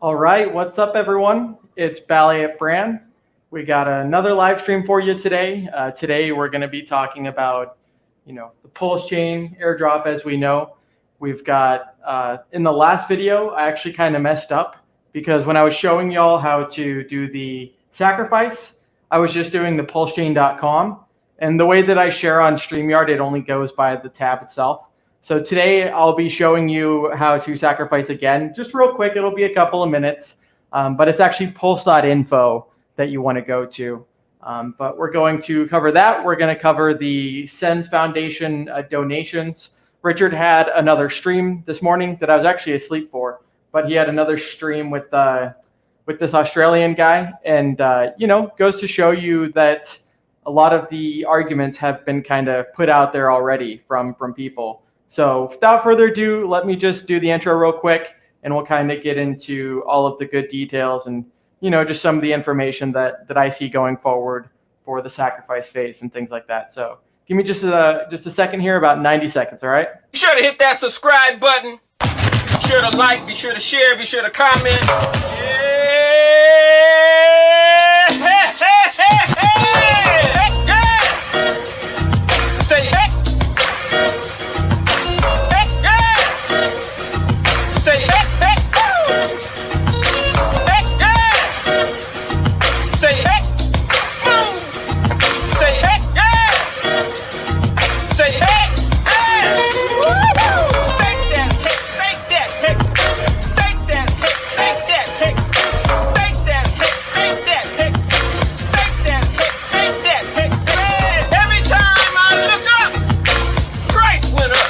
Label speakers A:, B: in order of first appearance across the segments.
A: All right, what's up, everyone? It's Bally at Brand. We got another live stream for you today. Today we're going to be talking about, the Pulsechain airdrop. As we know, we've got in the last video, I actually kind of messed up because when I was showing y'all how to do the sacrifice, I was just doing the Pulsechain.com, and the way that I share on StreamYard, it only goes by the tab itself. So today I'll be showing you how to sacrifice again, just real quick. It'll be a couple of minutes, but it's actually Pulse.Info that you want to go to. But we're going to cover that. We're going to cover the Sens Foundation donations. Richard had another stream this morning that I was actually asleep for, but he had another stream with this Australian guy, and goes to show you that a lot of the arguments have been kind of put out there already from people. So without further ado, let me just do the intro real quick, and we'll kind of get into all of the good details and, just some of the information that I see going forward for the sacrifice phase and things like that. So give me just a second here, about 90 seconds, all right?
B: Be sure to hit that subscribe button. Be sure to like, be sure to share, be sure to comment. Yeah. Say hey. Say hey, hey, woo! Hey, yeah! Say hey, woo! Say hey, yeah! Say hey, hey! Woo-hoo! Stake that hick, stake that hick. Stake that hick, stake that hick. Stake that hick, stake that hick. Stake that hick, stake that hick. Every time I look up, price went up.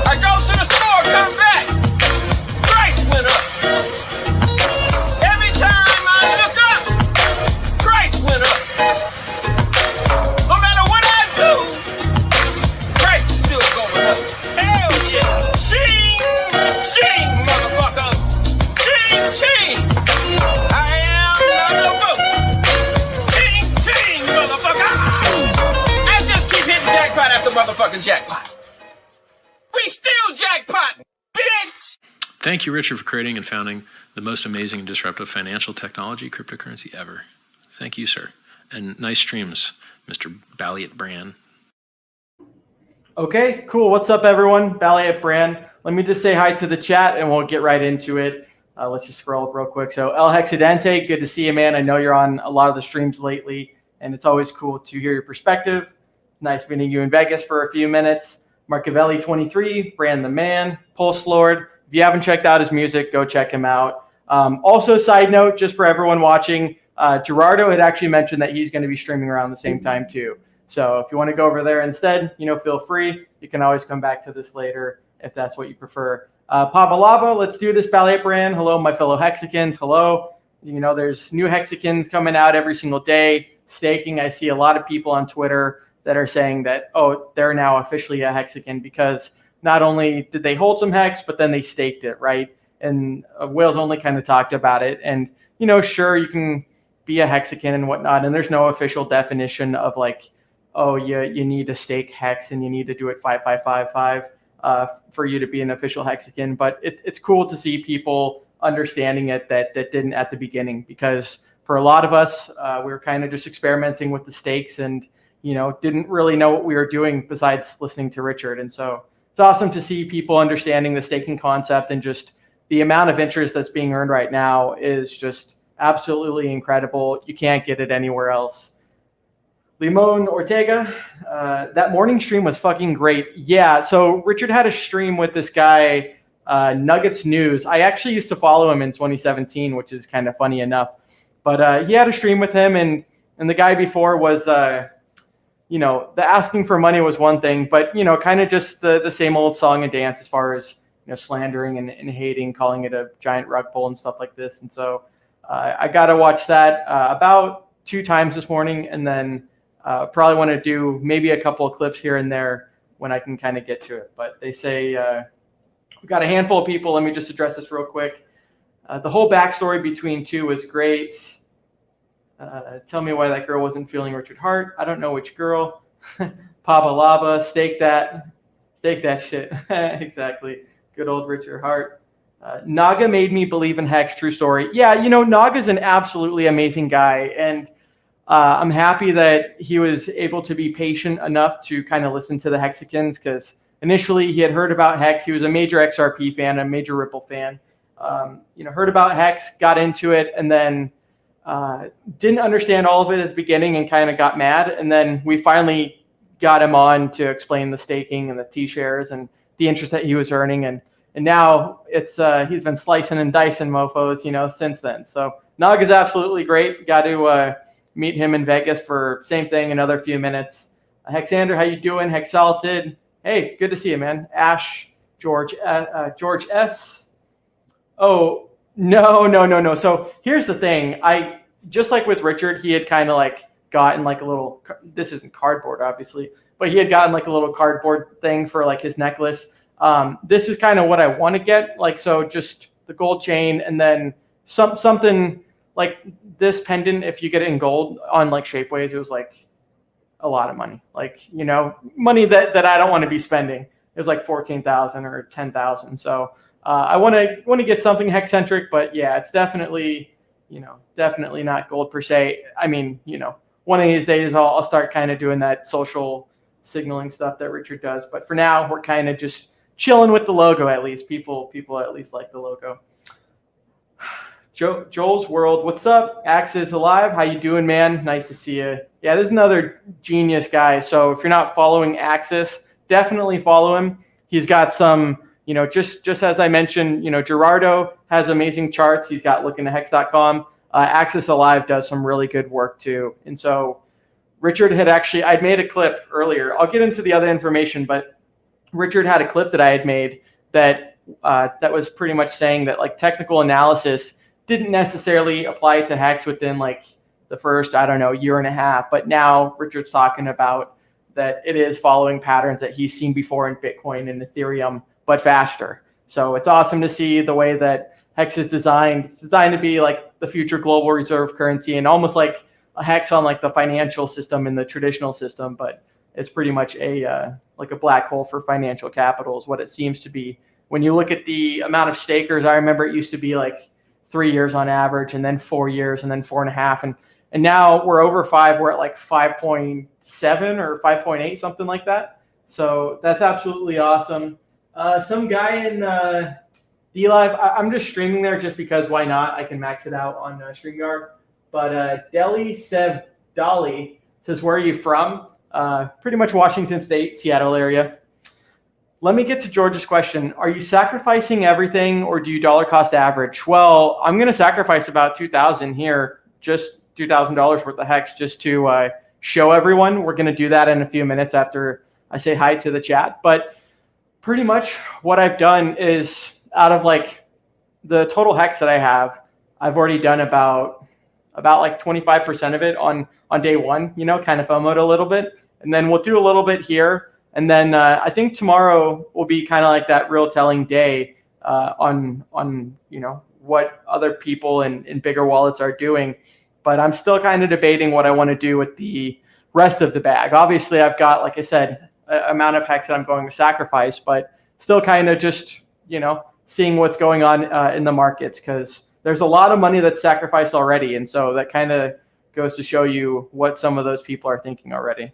B: I go to the store, come back, price went up. Every time I look up, price went up. No matter what I do, price is still going up. Hell yeah. Ching, ching, motherfucker. Ching, ching. I am the book. Ching, ching, motherfucker. I just keep hitting jackpot after motherfucking jackpot. We still jackpot, bitch!
C: Thank you, Richard, for creating and founding the most amazing and disruptive financial technology cryptocurrency ever. Thank you, sir. And nice streams, Mr. Bally at Brand.
A: Okay, cool. What's up, everyone? Bally at Brand. Let me just say hi to the chat, and we'll get right into it. Let's just scroll up real quick. So, El Hexican.Vegas, good to see you, man. I know you're on a lot of the streams lately, and it's always cool to hear your perspective. Nice meeting you in Vegas for a few minutes. Marcavelli 23, Brand the Man, Pulse Lord. If you haven't checked out his music, go check him out. Also, side note, just for everyone watching, Gerardo had actually mentioned that he's going to be streaming around the same time too. So if you want to go over there instead, feel free. You can always come back to this later if that's what you prefer. Papa Lava, let's do this. Ballet Brand. Hello, my fellow Hexicans. Hello. There's new Hexicans coming out every single day. Staking. I see a lot of people on Twitter that are saying that, they're now officially a Hexican because not only did they hold some Hex, but then they staked it, right? And Whales Only kind of talked about it. And, sure, you can be a Hexican and whatnot, and there's no official definition of like, you need to stake Hex and you need to do it 5555 for you to be an official Hexican. But it's cool to see people understanding it that didn't at the beginning, because for a lot of us, we were kind of just experimenting with the stakes and didn't really know what we were doing besides listening to Richard. And so it's awesome to see people understanding the staking concept, and just the amount of interest that's being earned right now is just absolutely incredible. You can't get it anywhere else. Limon Ortega, that morning stream was fucking great. Yeah, so Richard had a stream with this guy, Nuggets News. I actually used to follow him in 2017, which is kind of funny enough. But he had a stream with him, and the guy before was... the asking for money was one thing, but, kind of just the same old song and dance as far as, slandering and hating, calling it a giant rug pull and stuff like this. And so I got to watch that about 2 times this morning, and then probably want to do maybe a couple of clips here and there when I can kind of get to it. But they say we've got a handful of people. Let me just address this real quick. The whole backstory between two was great. Tell me why that girl wasn't feeling Richard Hart. I don't know which girl. Papa Lava, stake that shit. Exactly. Good old Richard Hart. Naga made me believe in Hex. True story. Yeah, Naga's an absolutely amazing guy, and I'm happy that he was able to be patient enough to kind of listen to the Hexicans, because initially he had heard about Hex. He was a major XRP fan, a major Ripple fan. Heard about Hex, got into it, and then didn't understand all of it at the beginning and kind of got mad. And then we finally got him on to explain the staking and the T-shares and the interest that he was earning. And now it's he's been slicing and dicing mofos, since then. So Nog is absolutely great. Got to meet him in Vegas for same thing, another few minutes. Hexander, how you doing? Hexalted. Hey, good to see you, man. Ash, George S. Oh, no. So here's the thing. I just like with Richard, he had kind of like gotten like a little, this isn't cardboard obviously, but he had gotten like a little cardboard thing for like his necklace. This is kind of what I want to get. Like, so just the gold chain, and then something like this pendant. If you get it in gold on like Shapeways, it was like a lot of money, like, money that I don't want to be spending. It was like 14,000 or 10,000. So I want to get something Hex-centric, but yeah, it's definitely not gold per se. I mean, one of these days I'll start kind of doing that social signaling stuff that Richard does. But for now, we're kind of just chilling with the logo. At least people at least like the logo. Joel's World, what's up? Axe is alive. How you doing, man? Nice to see you. Yeah, this is another genius guy. So if you're not following Axis, definitely follow him. He's got some, just as I mentioned, Gerardo has amazing charts. He's got lookintohex.com. Axis Alive does some really good work too. And so Richard had actually, I'd made a clip earlier. I'll get into the other information, but Richard had a clip that I had made that was pretty much saying that like technical analysis didn't necessarily apply to Hex within like the first, year and a half. But now Richard's talking about that it is following patterns that he's seen before in Bitcoin and Ethereum, but faster. So it's awesome to see the way that Hex is designed. It's designed to be like the future global reserve currency, and almost like a Hex on like the financial system in the traditional system, but it's pretty much like a black hole for financial capital is what it seems to be. When you look at the amount of stakers, I remember it used to be like 3 years on average, and then 4 years, and then 4.5. And now we're over 5. We're at like 5.7 or 5.8, something like that. So that's absolutely awesome. Some guy in DLive, I'm just streaming there just because why not? I can max it out on StreamYard. But Deli Sev Dolly says, where are you from? Pretty much Washington State, Seattle area. Let me get to George's question. Are you sacrificing everything, or do you dollar cost average? Well, I'm going to sacrifice about $2,000 here, just $2,000 worth of Hex, just to show everyone. We're going to do that in a few minutes after I say hi to the chat. But pretty much what I've done is, out of like the total Hex that I have, I've already done about like 25% of it on day one, kind of FOMO'd a little bit. And then we'll do a little bit here. And then I think tomorrow will be kind of like that real telling day on what other people in bigger wallets are doing. But I'm still kind of debating what I want to do with the rest of the bag. Obviously, I've got, like I said, an amount of Hex that I'm going to sacrifice, but still kind of just, seeing what's going on in the markets, because there's a lot of money that's sacrificed already. And so that kind of goes to show you what some of those people are thinking already.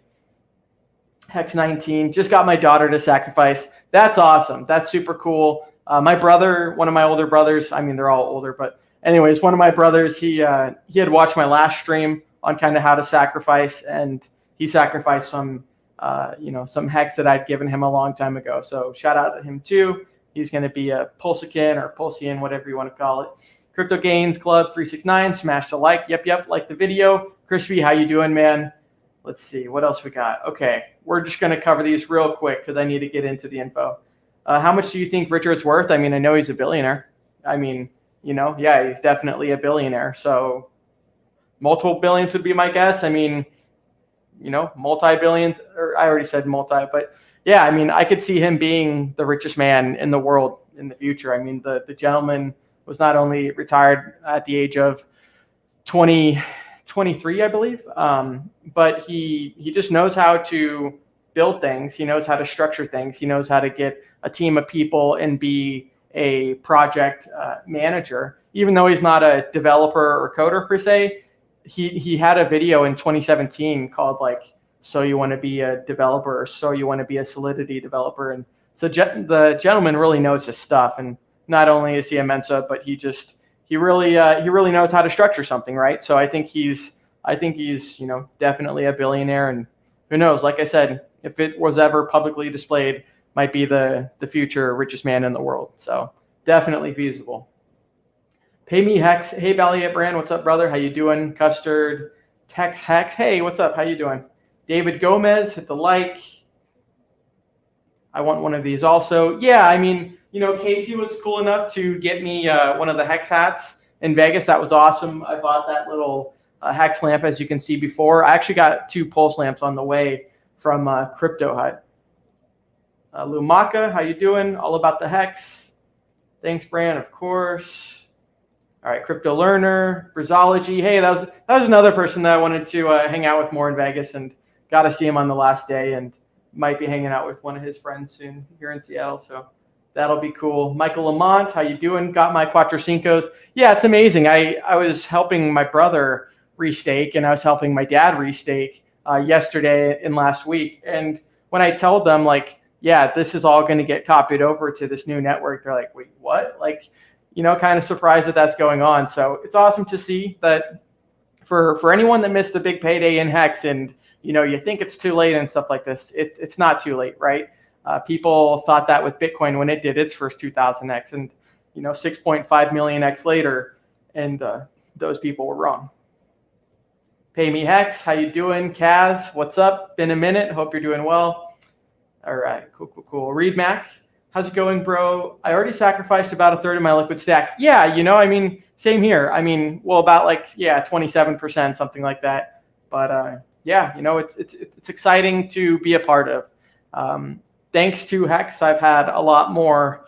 A: Hex 19, just got my daughter to sacrifice. That's awesome. That's super cool. My brother, one of my older brothers, I mean, they're all older, but anyways, one of my brothers, he had watched my last stream on kind of how to sacrifice, and he sacrificed some Hex that I'd given him a long time ago. So shout out to him too. He's going to be a Pulsechain or Pulsechain, whatever you want to call it. Crypto Gains Club 369, smash the like. Yep, like the video. Crispy, how you doing, man? Let's see, what else we got? Okay, we're just going to cover these real quick because I need to get into the info. How much do you think Richard's worth? I mean, I know he's a billionaire. I mean, yeah, he's definitely a billionaire. So multiple billions would be my guess. I mean, multi-billions, or I already said multi, but yeah, I mean, I could see him being the richest man in the world in the future. I mean, the gentleman was not only retired at the age of 23, I believe, but he just knows how to build things. He knows how to structure things. He knows how to get a team of people and be a project manager, even though he's not a developer or coder per se. He had a video in 2017 called like, "So you want to be a developer, or so you want to be a Solidity developer." And so the gentleman really knows his stuff. And not only is he a Mensa, but he really knows how to structure something, right? So I think he's definitely a billionaire. And who knows? Like I said, if it was ever publicly displayed, might be the future richest man in the world. So definitely feasible. Pay me Hex. Hey, Valiant Brand, what's up, brother? How you doing? Custard, Tex Hex. Hey, what's up? How you doing? David Gomez, hit the like. I want one of these also. Yeah, I mean, Casey was cool enough to get me one of the Hex hats in Vegas. That was awesome. I bought that little Hex lamp, as you can see before. I actually got 2 Pulse lamps on the way from Crypto Hut. Lumaka, how you doing? All about the Hex. Thanks, Brand, of course. All right, Crypto Learner, Brizology. Hey, that was another person that I wanted to hang out with more in Vegas, and got to see him on the last day, and might be hanging out with one of his friends soon here in Seattle. So that'll be cool. Michael Lamont, how you doing? Got my Cuatro Cincos. Yeah, it's amazing. I was helping my brother restake, and I was helping my dad restake yesterday and last week. And when I told them, like, yeah, this is all going to get copied over to this new network, they're like, wait, what? Like, kind of surprised that that's going on. So it's awesome to see that for anyone that missed the big payday in Hex, and you think it's too late and stuff like this, it's not too late, right? People thought that with Bitcoin when it did its first 2000x, and 6.5 million x later, and those people were wrong. Pay me Hex, how you doing? Kaz, what's up? Been a minute. Hope you're doing well. All right, cool. Reed Mac. How's it going, bro? I already sacrificed about 1/3 of my liquid stack. Yeah, I mean, same here. I mean, well, about 27%, something like that. But yeah, it's exciting to be a part of. Thanks to Hex, I've had a lot more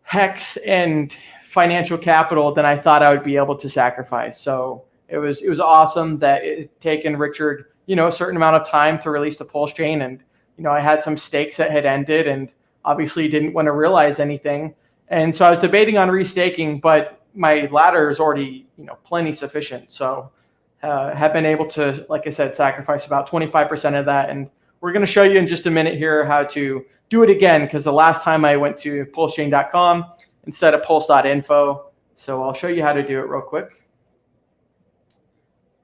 A: Hex and financial capital than I thought I would be able to sacrifice. So it was awesome that it had taken Richard, a certain amount of time to release the Pulsechain, and I had some stakes that had ended, and obviously didn't want to realize anything. And so I was debating on restaking, but my ladder is already, plenty sufficient. So have been able to, like I said, sacrifice about 25% of that. And we're going to show you in just a minute here how to do it again, because the last time I went to Pulsechain.com instead of Pulse.Info. So I'll show you how to do it real quick.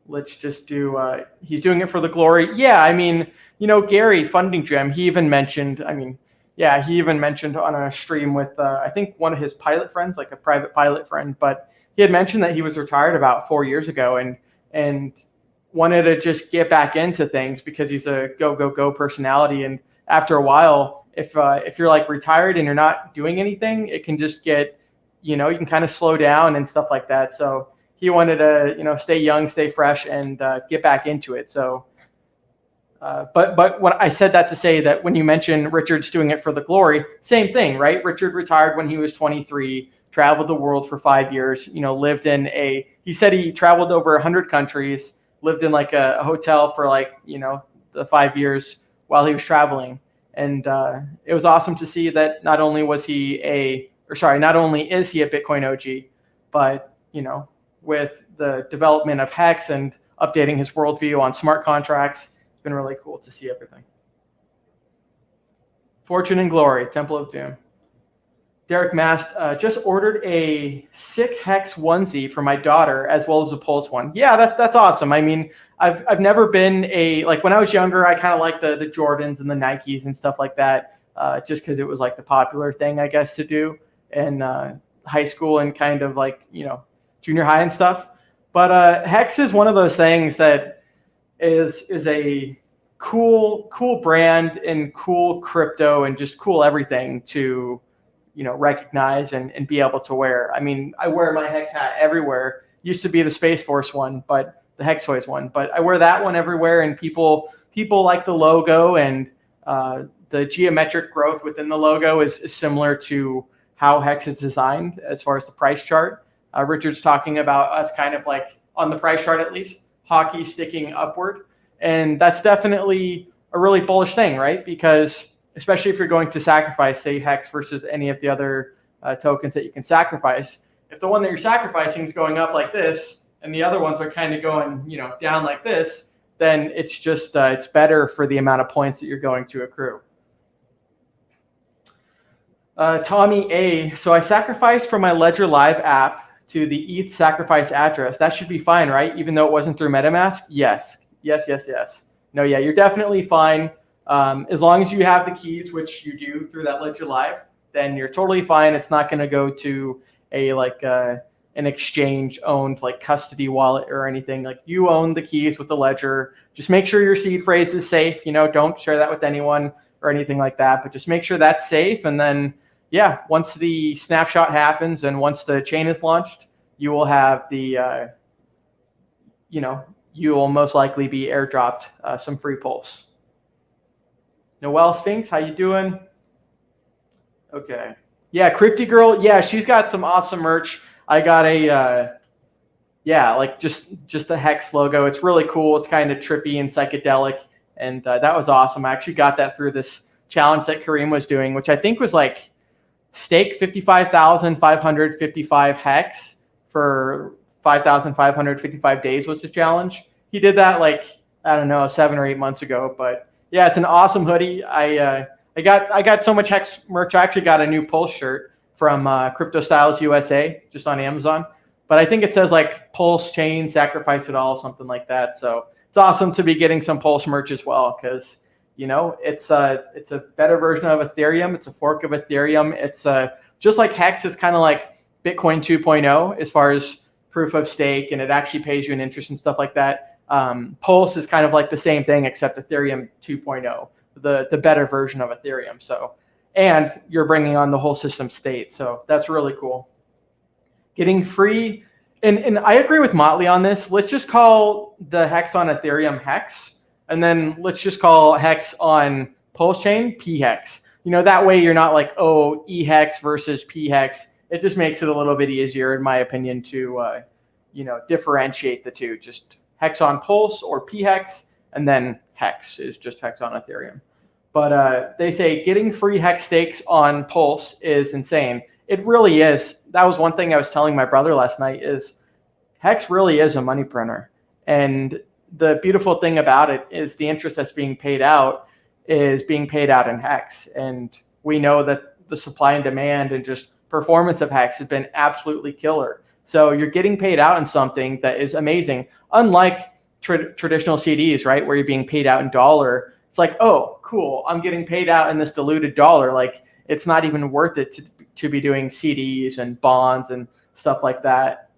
A: Let's just do, he's doing it for the glory. Yeah, I mean, Gary Funding Gem, he even mentioned on a stream with, I think one of his pilot friends, like a private pilot friend, but he had mentioned that he was retired about 4 years ago and wanted to just get back into things because he's a go personality. And after a while, if you're like retired and you're not doing anything, it can just get, you can kind of slow down and stuff like that. So he wanted to, stay young, stay fresh, and get back into it. So, but when I said that to say that when you mention Richard's doing it for the glory, same thing, right? Richard retired when he was 23, traveled the world for 5 years, lived in he said he traveled over 100 countries, lived in like a hotel for the 5 years while he was traveling. And it was awesome to see that not only is he a Bitcoin OG, but, with the development of Hex and updating his worldview on smart contracts, it's been really cool to see everything. Fortune and Glory, Temple of Doom. Derek Mast just ordered a sick Hex onesie for my daughter as well as a Pulse one. Yeah, that's awesome. I mean, I've never been when I was younger, I kind of liked the Jordans and the Nikes and stuff like that, just because it was like the popular thing, I guess, to do in high school and kind of junior high and stuff. But Hex is one of those things that is a cool brand and cool crypto and just cool everything to recognize and be able to wear. I mean, I wear my Hex hat everywhere. Used to be the Space Force one, but the Hex Toys one. But I wear that one everywhere, and people like the logo, and the geometric growth within the logo is similar to how Hex is designed as far as the price chart. Richard's talking about us kind of like on the price chart, at least, hockey sticking upward. And that's definitely a really bullish thing, right? Because especially if you're going to sacrifice, say, Hex versus any of the other tokens that you can sacrifice. If the one that you're sacrificing is going up like this and the other ones are kind of going, down like this, then it's just it's better for the amount of points that you're going to accrue. Tommy A. So I sacrificed from my Ledger Live app to the ETH sacrifice address. That should be fine, right? Even though it wasn't through MetaMask? Yes. No, yeah, you're definitely fine. As long as you have the keys, which you do through that Ledger Live, then you're totally fine. It's not going to go to an exchange owned like custody wallet or anything. Like you own the keys with the Ledger. Just make sure your seed phrase is safe. Don't share that with anyone or anything like that, but just make sure that's safe. And then, yeah, once the snapshot happens and once the chain is launched, you will have the, you will most likely be airdropped some free Pulse. Noelle Sphinx, how you doing? Okay. Yeah, Crypty Girl. Yeah, she's got some awesome merch. I got a, just the Hex logo. It's really cool. It's kind of trippy and psychedelic. And that was awesome. I actually got that through this challenge that Kareem was doing, which I think was like stake 55,555 Hex for 5,555 days was his challenge. He did that like, I don't know, 7 or 8 months ago. But yeah, it's an awesome hoodie. I got so much Hex merch. I actually got a new Pulse shirt from Crypto Styles USA just on Amazon. But I think it says like Pulsechain, sacrifice it all, something like that. So it's awesome to be getting some Pulse merch as well because, it's a better version of Ethereum. It's a fork of Ethereum. It's just like Hex is kind of like Bitcoin 2.0 as far as proof of stake, and it actually pays you an interest and stuff like that. Pulse is kind of like the same thing except Ethereum 2.0, the better version of Ethereum. So, and you're bringing on the whole system state. So that's really cool. Getting free. And I agree with Motley on this. Let's just call the Hex on Ethereum Hex. And then let's just call Hex on Pulsechain P-Hex. That way you're not like, oh, E-Hex versus P-Hex. It just makes it a little bit easier, in my opinion, to, differentiate the two. Just Hex on Pulse or P-Hex, and then Hex is just Hex on Ethereum. But they say getting free Hex stakes on Pulse is insane. It really is. That was one thing I was telling my brother last night is Hex really is a money printer. And the beautiful thing about it is the interest that's being paid out is being paid out in Hex. And we know that the supply and demand and just performance of Hex has been absolutely killer. So you're getting paid out in something that is amazing. Unlike traditional CDs, right, where you're being paid out in dollar. It's like, oh, cool, I'm getting paid out in this diluted dollar. Like, it's not even worth it to be doing CDs and bonds and stuff like that,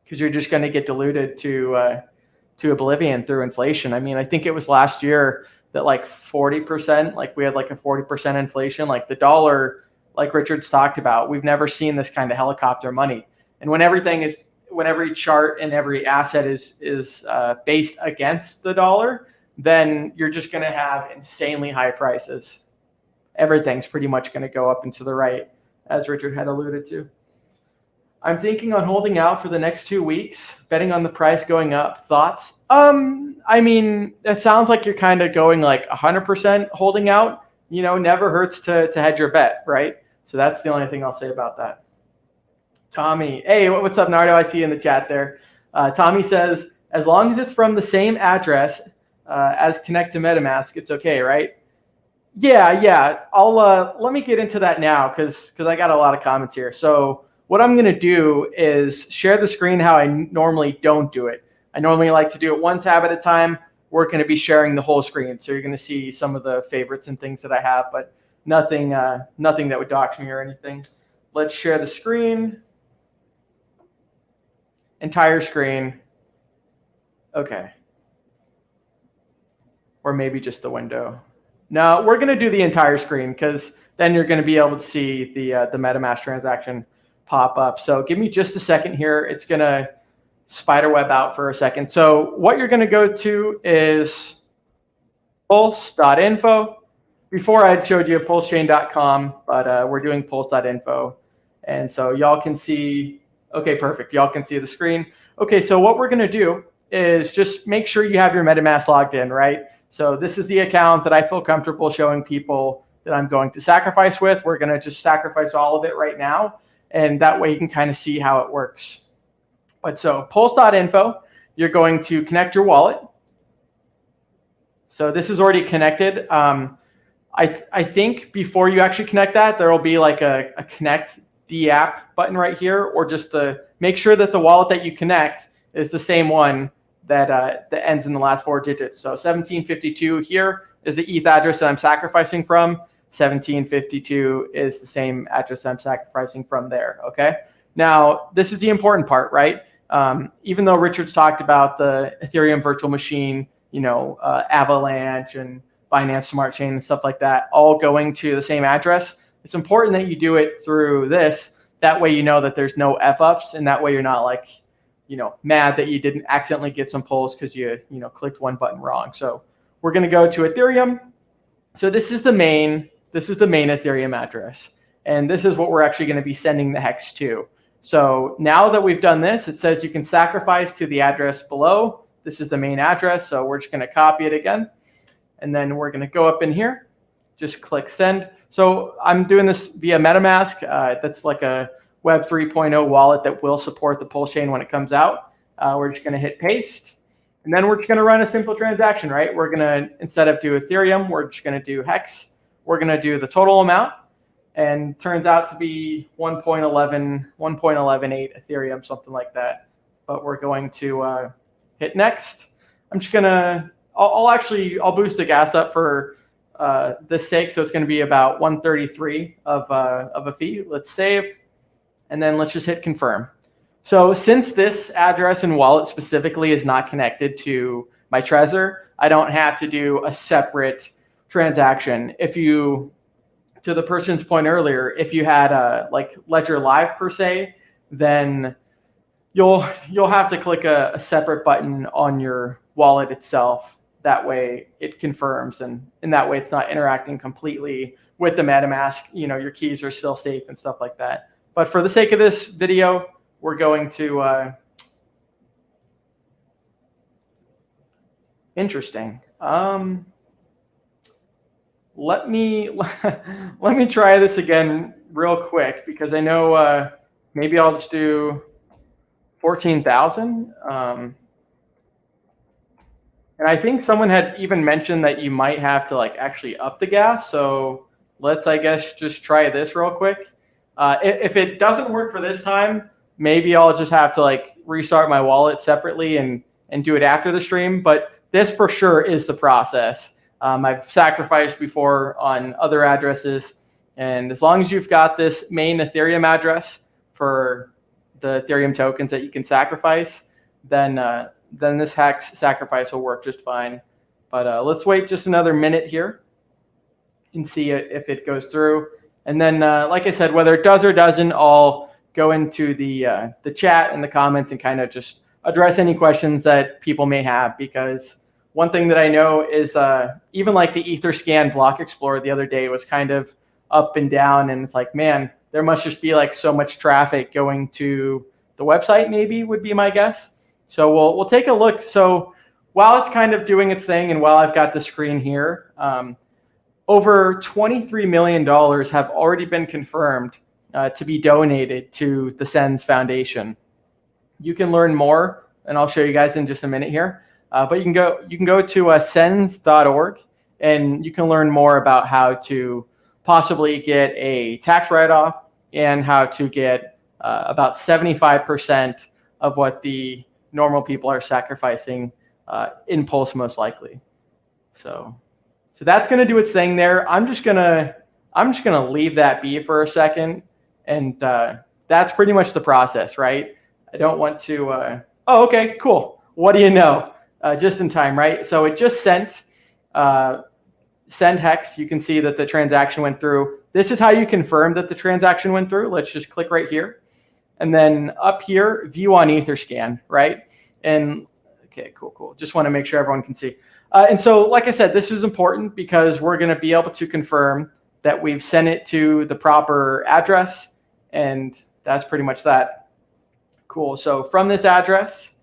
A: because you're just going to get diluted to oblivion through inflation. I mean, I think it was last year that like 40%, like we had like a 40% inflation, like the dollar, like Richard's talked about, we've never seen this kind of helicopter money. And when every chart and every asset is based against the dollar, then you're just going to have insanely high prices. Everything's pretty much going to go up and to the right, as Richard had alluded to. I'm thinking on holding out for the next 2 weeks, betting on the price going up. Thoughts? I mean, it sounds like you're kind of going like 100% holding out. Never hurts to hedge your bet, right? So that's the only thing I'll say about that. Tommy, hey, what's up, Nardo? I see you in the chat there. Tommy says, as long as it's from the same address as connect to MetaMask, it's okay, right? Yeah. I'll let me get into that now because I got a lot of comments here. So what I'm going to do is share the screen how I normally don't do it. I normally like to do it one tab at a time. We're going to be sharing the whole screen. So you're going to see some of the favorites and things that I have, but nothing that would dox me or anything. Let's share the screen. Entire screen. Okay. Or maybe just the window. No, we're going to do the entire screen because then you're going to be able to see the MetaMask transaction pop up. So give me just a second here. It's going to spiderweb out for a second. So what you're going to go to is Pulse.Info. Before I showed you Pulsechain.com, but we're doing Pulse.Info. And so y'all can see, okay, perfect. Y'all can see the screen. Okay, so what we're going to do is just make sure you have your MetaMask logged in, right? So this is the account that I feel comfortable showing people that I'm going to sacrifice with. We're going to just sacrifice all of it right now. And that way you can kind of see how it works. But so Pulse.Info, you're going to connect your wallet. So this is already connected. I think before you actually connect that, there will be like a connect the app button right here, or just to make sure that the wallet that you connect is the same one that ends in the last 4 digits. So 1752 here is the ETH address that I'm sacrificing from. 1752 is the same address I'm sacrificing from there. Okay. Now this is the important part, right? Even though Richard's talked about the Ethereum virtual machine, Avalanche and Binance Smart Chain and stuff like that, all going to the same address, it's important that you do it through this. That way you know that there's no F-ups, and that way you're not like, mad that you didn't accidentally get some pulls because you clicked one button wrong. So we're going to go to Ethereum. So this is the main Ethereum address. And this is what we're actually going to be sending the hex to. So now that we've done this, it says you can sacrifice to the address below. This is the main address. So we're just going to copy it again. And then we're going to go up in here, just click send. So I'm doing this via MetaMask. That's like a Web 3.0 wallet that will support the Pulsechain when it comes out. We're just going to hit paste. And then we're just going to run a simple transaction, right? We're going to, instead of do Ethereum, we're just going to do Hex. We're going to do the total amount. And turns out to be 1.11, 1.118 Ethereum, something like that. But we're going to hit next. I'm just going to, I'll boost the gas up for this sake. So it's going to be about 133 of a fee. Let's save. And then let's just hit confirm. So since this address and wallet specifically is not connected to my Trezor, I don't have to do a separate transaction. If you, to the person's point earlier, if you had like Ledger Live per se, then you'll have to click a separate button on your wallet itself. That way it confirms, and in that way it's not interacting completely with the MetaMask. Your keys are still safe and stuff like that. But for the sake of this video, we're going to interesting. Let me try this again real quick, because I know maybe I'll just do 14,000. And I think someone had even mentioned that you might have to like actually up the gas. So let's, I guess, just try this real quick. If it doesn't work for this time, maybe I'll just have to like restart my wallet separately and do it after the stream. But this for sure is the process. I've sacrificed before on other addresses. And as long as you've got this main Ethereum address for the Ethereum tokens that you can sacrifice, then this hex sacrifice will work just fine. But let's wait just another minute here and see if it goes through. And then, like I said, whether it does or doesn't, I'll go into the chat and the comments and kind of just address any questions that people may have. Because one thing that I know is even like the Etherscan block explorer the other day was kind of up and down. And it's like, man, there must just be like so much traffic going to the website, maybe would be my guess. So we'll take a look. So while it's kind of doing its thing, and while I've got the screen here, over $23 million have already been confirmed to be donated to the Sens Foundation. You can learn more, and I'll show you guys in just a minute here. But you can go to Sens.org, and you can learn more about how to possibly get a tax write-off and how to get about 75% of what the normal people are sacrificing in Pulse, most likely. So that's going to do its thing there. I'm just gonna leave that be for a second, and that's pretty much the process, right? I don't want to. Oh, okay, cool. What do you know? Just in time, right? So it just sent send hex. You can see that the transaction went through. This is how you confirm that the transaction went through. Let's just click right here. And then up here, view on Etherscan, right? And okay, cool. Just want to make sure everyone can see. And so, like I said, this is important because we're going to be able to confirm that we've sent it to the proper address. And that's pretty much that. Cool. So from this address,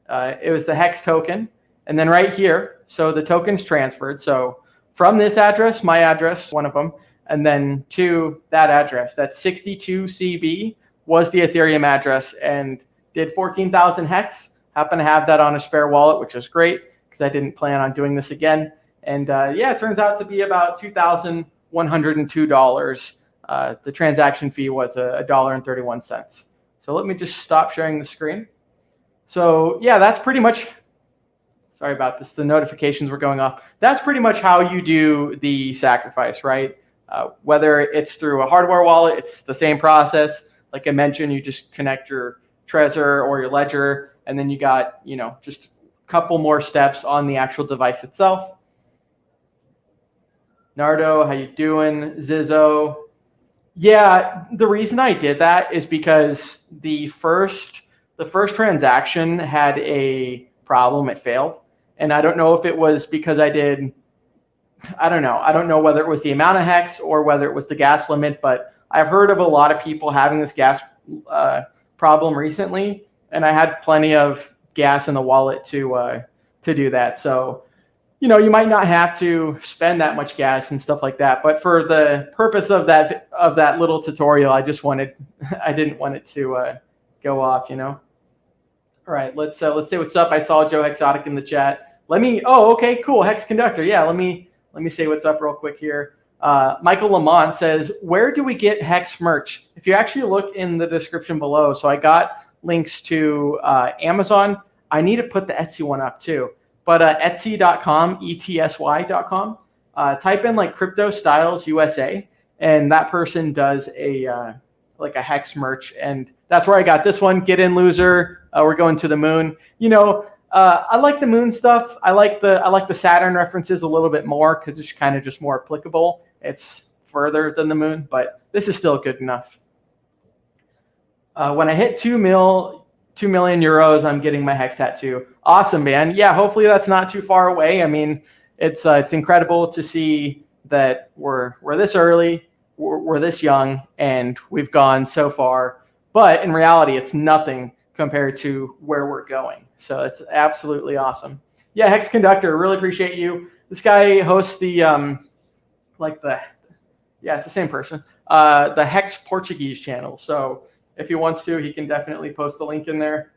A: it was the hex token. And then right here, so the token's transferred. So from this address, my address, one of them, and then to that address. That 62CB was the Ethereum address and did 14,000 hex. Happen to have that on a spare wallet, which was great because I didn't plan on doing this again. And yeah, it turns out to be about $2,102. The transaction fee was $1.31. So let me just stop sharing the screen. So yeah, that's pretty much, sorry about this, the notifications were going off. That's pretty much how you do the sacrifice, right? Whether it's through a hardware wallet, it's the same process. Like I mentioned, you just connect your Trezor or your Ledger, and then you got, just a couple more steps on the actual device itself. Nardo, how you doing? Zizzo. Yeah, the reason I did that is because the first transaction had a problem. It failed. And I don't know if it was because I don't know. I don't know whether it was the amount of hex or whether it was the gas limit, but I've heard of a lot of people having this gas problem recently, and I had plenty of gas in the wallet to do that. So, you might not have to spend that much gas and stuff like that, but for the purpose of that little tutorial, I didn't want it to go off, All right, let's say what's up. I saw Joe Hexotic in the chat. Okay, cool, Hex Conductor. Yeah, let me say what's up real quick here. Michael Lamont says, where do we get Hex merch? If you actually look in the description below, so I got links to Amazon. I need to put the Etsy one up too, but Etsy.com, ETSY.com. Type in like Crypto Styles USA, and that person does a Hex merch, and that's where I got this one. Get in, loser. We're going to the moon. I like the moon stuff. I like the Saturn references a little bit more because it's kind of just more applicable. It's further than the moon, but this is still good enough. When I hit 2 million euros, I'm getting my Hex tattoo. Awesome, man. Yeah, hopefully that's not too far away. I mean, it's incredible to see that we're this early, we're this young, and we've gone so far. But in reality, it's nothing compared to where we're going. So it's absolutely awesome. Yeah, Hex Conductor, really appreciate you. This guy hosts the it's the same person, the Hex Portuguese channel. So if he wants to, he can definitely post the link in there.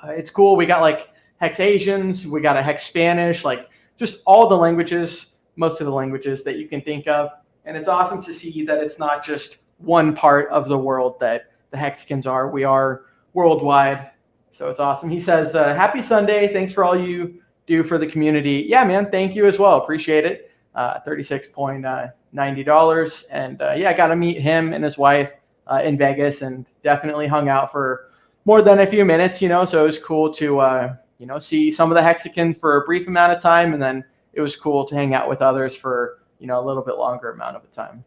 A: It's cool. We got like Hex Asians, we got a Hex Spanish, like just all the languages, most of the languages that you can think of. And it's awesome to see that it's not just one part of the world that the Hexicans are. We are worldwide. So it's awesome. He says, happy Sunday. Thanks for all you do for the community. Yeah, man. Thank you as well. Appreciate it. $36.90. And yeah, I got to meet him and his wife in Vegas, and definitely hung out for more than a few minutes, so it was cool to, see some of the Hexicans for a brief amount of time. And then it was cool to hang out with others for, a little bit longer amount of time.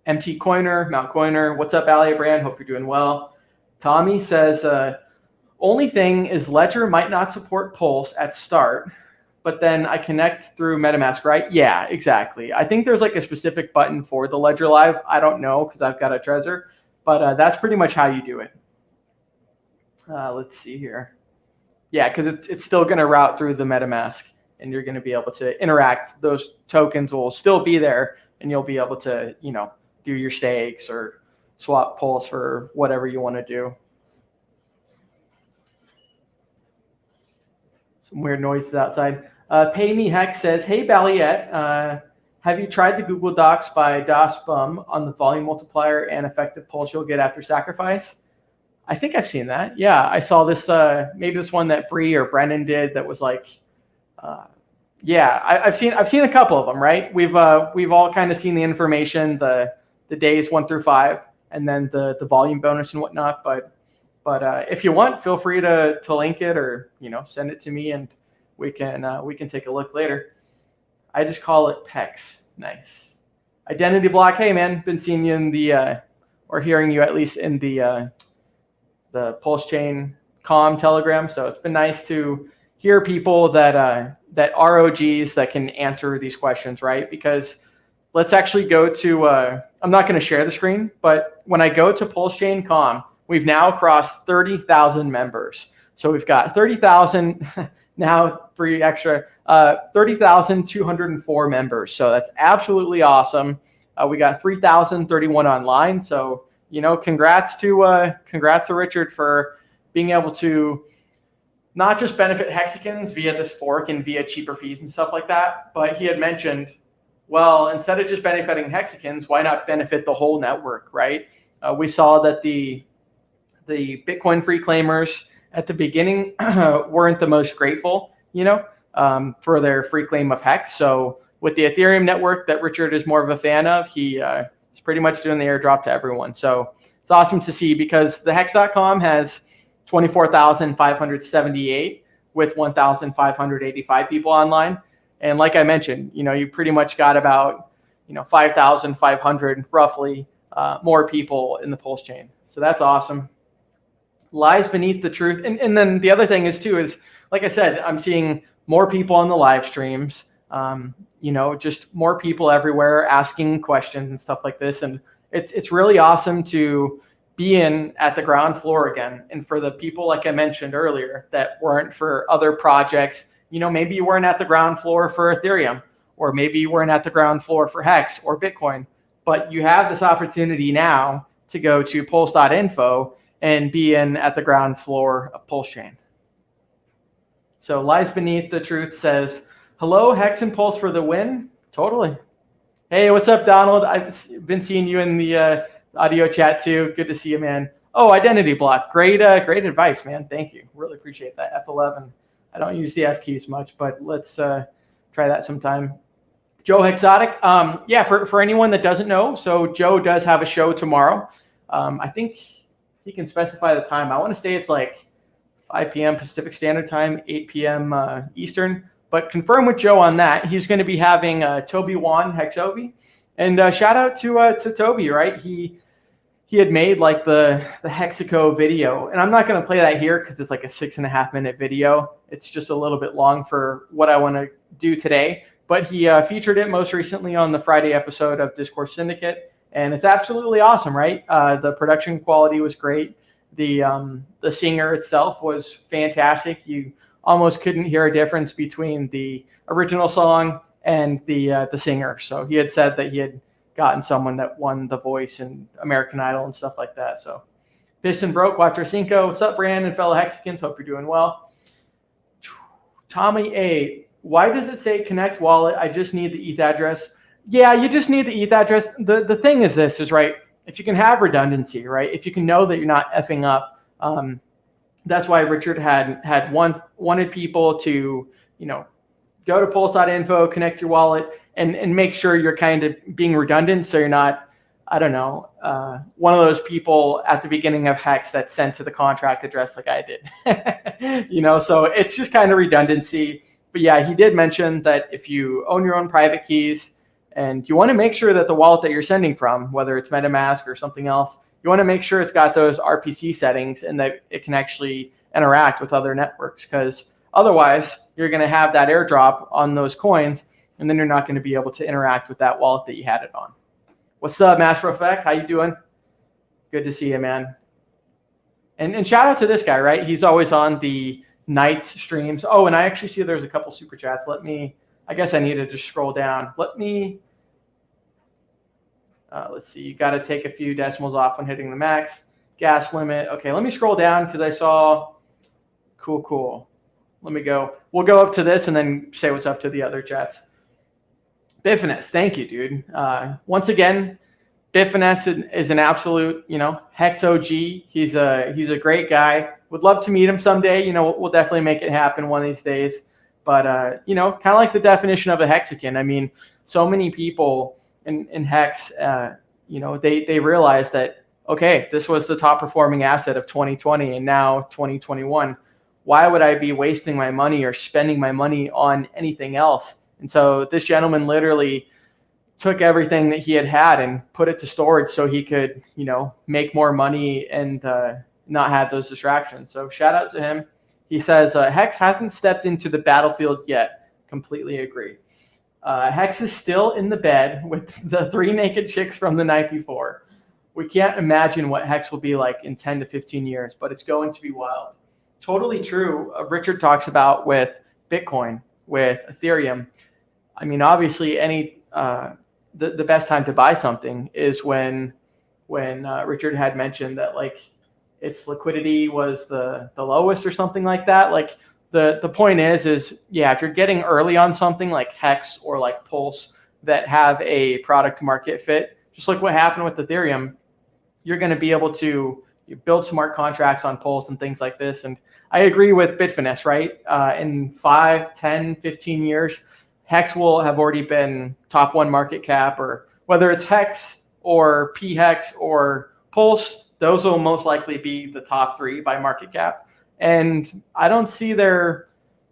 A: MT Coiner, Mount Coiner. What's up, Allie Brand? Hope you're doing well. Tommy says, only thing is Ledger might not support Pulse at start, but then I connect through MetaMask, right? Yeah, exactly. I think there's like a specific button for the Ledger Live. I don't know because I've got a Trezor, but that's pretty much how you do it. Let's see here. Yeah, because it's still going to route through the MetaMask, and you're going to be able to interact. Those tokens will still be there, and you'll be able to, do your stakes or swap Pulse for whatever you want to do. Some weird noises outside. Pay Me Hex says, hey, Balliet, have you tried the Google Docs by Das Bum on the volume multiplier and effective Pulse you'll get after sacrifice? I think I've seen that. Yeah, I saw this, maybe this one that Bree or Brennan did that was like, yeah, I've seen a couple of them, right? We've all kind of seen the information, the days 1 through 5, and then the volume bonus and whatnot. But if you want, feel free to link it or send it to me, and we can take a look later. I just call it PEX. Nice. Identity block. Hey man, been seeing you in the or hearing you at least in the Pulsechain com Telegram. So it's been nice to hear people that ROGs that can answer these questions, right? Because let's actually go to, I'm not going to share the screen, but when I go to Pulsechain.com, we've now crossed 30,000 members. So we've got 30,000 now 3 extra, 30,204 members. So that's absolutely awesome. We got 3,031 online. So, congrats to Richard for being able to not just benefit Hexicans via this fork and via cheaper fees and stuff like that, but he had mentioned, well, instead of just benefiting Hexicans, why not benefit the whole network, right? We saw that the Bitcoin free claimers at the beginning weren't the most grateful, for their free claim of Hex. So with the Ethereum network that Richard is more of a fan of, he is pretty much doing the airdrop to everyone. So it's awesome to see, because the Hex.com has 24,578 with 1,585 people online. And like I mentioned, you pretty much got about, 5,500 roughly more people in the Pulse chain. So that's awesome. Lies beneath the truth. And then the other thing is, like I said, I'm seeing more people on the live streams, just more people everywhere asking questions and stuff like this. And it's really awesome to be at the ground floor again. And for the people, like I mentioned earlier, that weren't for other projects, maybe you weren't at the ground floor for Ethereum, or maybe you weren't at the ground floor for Hex or Bitcoin, but you have this opportunity now to go to Pulse.Info and be at the ground floor of Pulsechain. So Lies Beneath the Truth says, hello, Hex and Pulse for the win. Totally. Hey, what's up, Donald? I've been seeing you in the audio chat too. Good to see you, man. Oh, identity block. Great advice, man. Thank you. Really appreciate that. F11. I don't use the F keys much, but let's try that sometime. Joe Exotic. For anyone that doesn't know, so Joe does have a show tomorrow. I think he can specify the time. I want to say it's like 5 p.m. Pacific Standard Time, 8 p.m. Eastern. But confirm with Joe on that. He's going to be having Toby Wan Hexobi. And shout out to Toby, right? He had made like the Hexico video. And I'm not going to play that here because it's like a 6.5 minute video. It's just a little bit long for what I want to do today. But he featured it most recently on the Friday episode of Discourse Syndicate. And it's absolutely awesome, right? The production quality was great. The singer itself was fantastic. You almost couldn't hear a difference between the original song and the singer. So he had said that he had gotten someone that won The Voice and American Idol and stuff like that. So Piston Broke, Quattro Cinco, what's up, Brandon, fellow Hexicans? Hope you're doing well. Tommy A, why does it say connect wallet? I just need the ETH address. Yeah, you just need the ETH address. The thing is this, is right, if you can have redundancy, right, if you can know that you're not effing up, that's why Richard had wanted people to, go to Pulse.info, connect your wallet, and make sure you're kind of being redundant, so you're not, I don't know, one of those people at the beginning of Hex that's sent to the contract address like I did. So it's just kind of redundancy. But yeah, he did mention that if you own your own private keys and you want to make sure that the wallet that you're sending from, whether it's MetaMask or something else, you want to make sure it's got those RPC settings and that it can actually interact with other networks, because otherwise you're going to have that airdrop on those coins and then you're not going to be able to interact with that wallet that you had it on. What's up, Master Effect? How you doing? Good to see you, man. And shout out to this guy, right? He's always on the night streams. Oh, and I actually see there's a couple super chats. I guess I need to just scroll down. Let's see. You got to take a few decimals off when hitting the max gas limit. Okay, let me scroll down because I saw cool. Let me go. We'll go up to this and then say what's up to the other chats. Biffines, thank you, dude. Once again, Biffines is an absolute, Hex OG. He's a great guy. Would love to meet him someday. We'll definitely make it happen one of these days. But kind of like the definition of a Hexican. I mean, so many people in Hex, they realize that, okay, this was the top performing asset of 2020 and now 2021. Why would I be wasting my money or spending my money on anything else? And so this gentleman literally took everything that he had and put it to storage so he could, make more money and not have those distractions. So shout out to him. He says, Hex hasn't stepped into the battlefield yet. Completely agree. Hex is still in the bed with the 3 naked chicks from the night before. We can't imagine what Hex will be like in 10 to 15 years, but it's going to be wild. Totally true. Richard talks about with Bitcoin with Ethereum, I mean, obviously, the best time to buy something is when Richard had mentioned that like its liquidity was the lowest or something like that. Like the point is yeah, if you're getting early on something like Hex or like Pulse that have a product market fit, just like what happened with Ethereum, you're going to be able to build smart contracts on Pulse and things like this. And I agree with Bitfinesse, right? In 5, 10, 15 years, Hex will have already been top 1 market cap, or whether it's Hex or PHEX or Pulse, those will most likely be the top 3 by market cap. And I don't see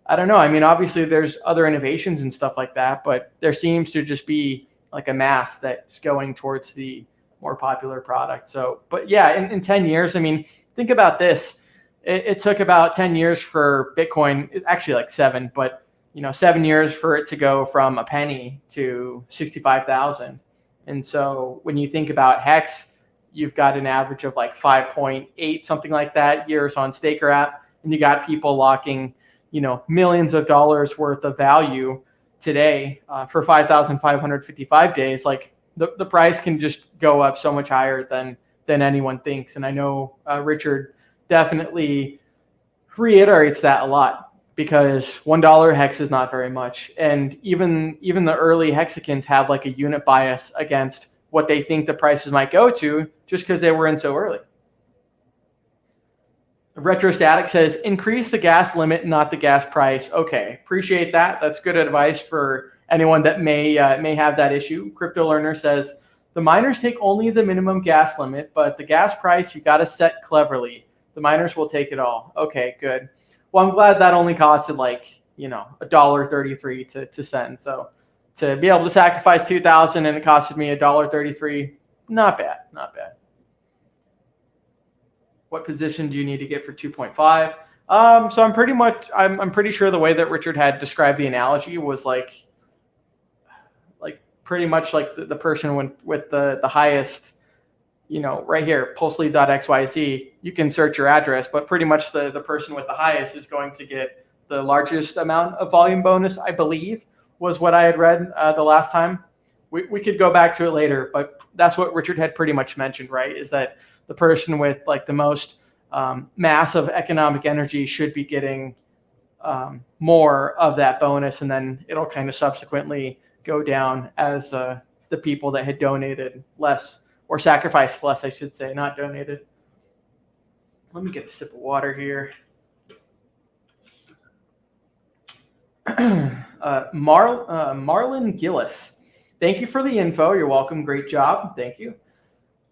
A: I don't know. I mean, obviously there's other innovations and stuff like that, but there seems to just be like a mass that's going towards the more popular product. So, but yeah, in 10 years, I mean, think about this. It took about 10 years for Bitcoin, actually like 7, but 7 years for it to go from a penny to 65,000. And so when you think about Hex, you've got an average of like 5.8, something like that, years on Staker.app, and you got people locking, millions of dollars worth of value today for 5,555 days. Like the price can just go up so much higher than anyone thinks. And I know Richard definitely reiterates that a lot, because $1 Hex is not very much. And even the early Hexicans have like a unit bias against what they think the prices might go to, just because they were in so early. Retrostatic says, increase the gas limit, not the gas price. Okay, appreciate that. That's good advice for anyone that may have that issue. Crypto Learner says, the miners take only the minimum gas limit, but the gas price you got to set cleverly. The miners will take it all. Okay, good. Well, I'm glad that only costed like, $1.33 to send. So to be able to sacrifice 2,000 and it costed me $1.33, not bad, not bad. What position do you need to get for 2.5? So I'm pretty sure the way that Richard had described the analogy was like pretty much like the person with the highest, right here, pulselead.xyz, you can search your address, but pretty much the person with the highest is going to get the largest amount of volume bonus, I believe, was what I had read the last time. We could go back to it later, but that's what Richard had pretty much mentioned, right? Is that the person with like the most massive economic energy should be getting more of that bonus, and then it'll kind of subsequently go down as the people that had donated less, or sacrificed less, I should say, not donated. Let me get a sip of water here. Marlon Gillis, thank you for the info. You're welcome. Great job. Thank you.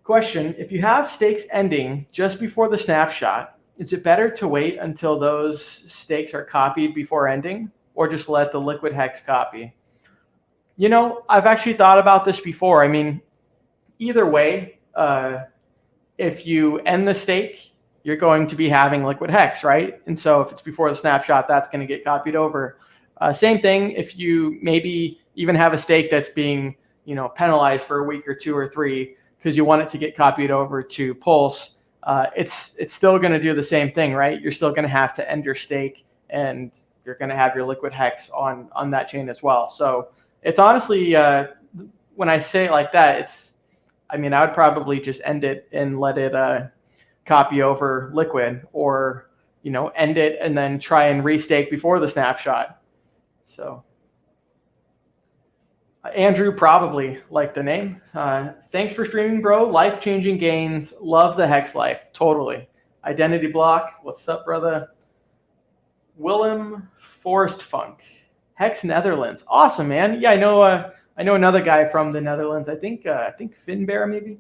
A: Question, if you have stakes ending just before the snapshot, is it better to wait until those stakes are copied before ending, or just let the liquid hex copy? I've actually thought about this before. I mean, either way, if you end the stake, you're going to be having liquid hex, right? And so if it's before the snapshot, that's going to get copied over. Same thing if you maybe even have a stake that's being, penalized for a week or 2 or 3 because you want it to get copied over to Pulse. It's still going to do the same thing, right? You're still going to have to end your stake, and you're going to have your liquid hex on that chain as well. So it's honestly, when I say it like that, I would probably just end it and let it copy over liquid, or, end it and then try and restake before the snapshot. So Andrew probably liked the name. Thanks for streaming, bro. Life-changing gains. Love the Hex life. Totally. Identity block. What's up, brother? Willem Forest Funk. Hex Netherlands. Awesome, man. Yeah, I know another guy from the Netherlands. I think Finbear maybe,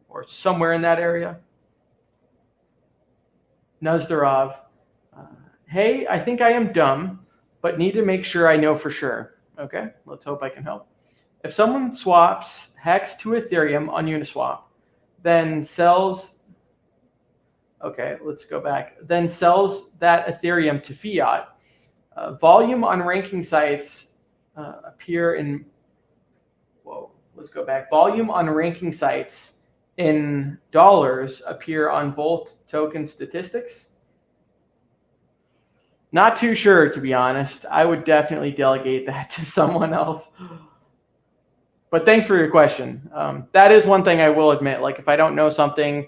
A: or somewhere in that area. Nuzdarov. Hey, I think I am dumb, but need to make sure I know for sure. Okay, let's hope I can help. If someone swaps Hex to Ethereum on Uniswap, then sells, okay, let's go back, then sells that Ethereum to fiat, volume on ranking sites appear in, let's go back. Volume on ranking sites in dollars appear on both token statistics. Not too sure, to be honest. I would definitely delegate that to someone else. But thanks for your question. That is one thing I will admit. Like if I don't know something,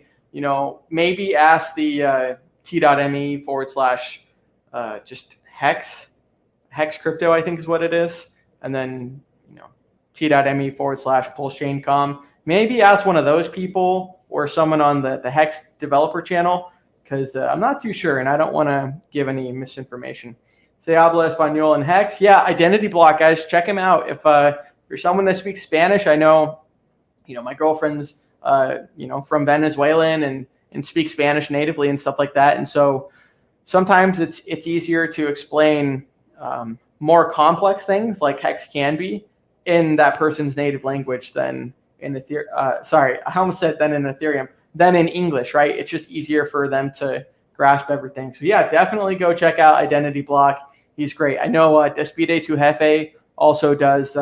A: maybe ask the t.me / just hex crypto, I think is what it is. And then, t.me / Pulsechain.com. Maybe ask one of those people or someone on the Hex developer channel, because I'm not too sure and I don't want to give any misinformation. Se habla español and Hex. Yeah, Identity Block, guys. Check him out. If you're someone that speaks Spanish, I know, my girlfriend's, from Venezuelan and speaks Spanish natively and stuff like that. And so sometimes it's easier to explain more complex things like Hex can be in that person's native language than in Ethereum, than in English, right? It's just easier for them to grasp everything. So yeah, definitely go check out Identity Block. He's great. I know Despide Tu Jefe also does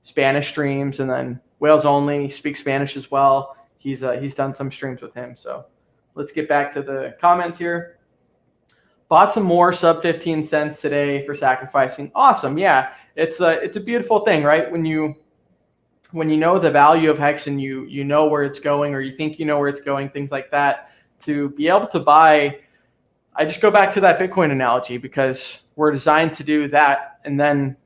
A: Spanish streams, and then Wales Only speaks Spanish as well. He's done some streams with him. So let's get back to the comments here. Bought some more sub 15 cents today for sacrificing. Awesome. Yeah, it's a beautiful thing, right? When you know the value of Hex and you know where it's going, or you think you know where it's going, things like that, to be able to buy. I just go back to that Bitcoin analogy because we're designed to do that and then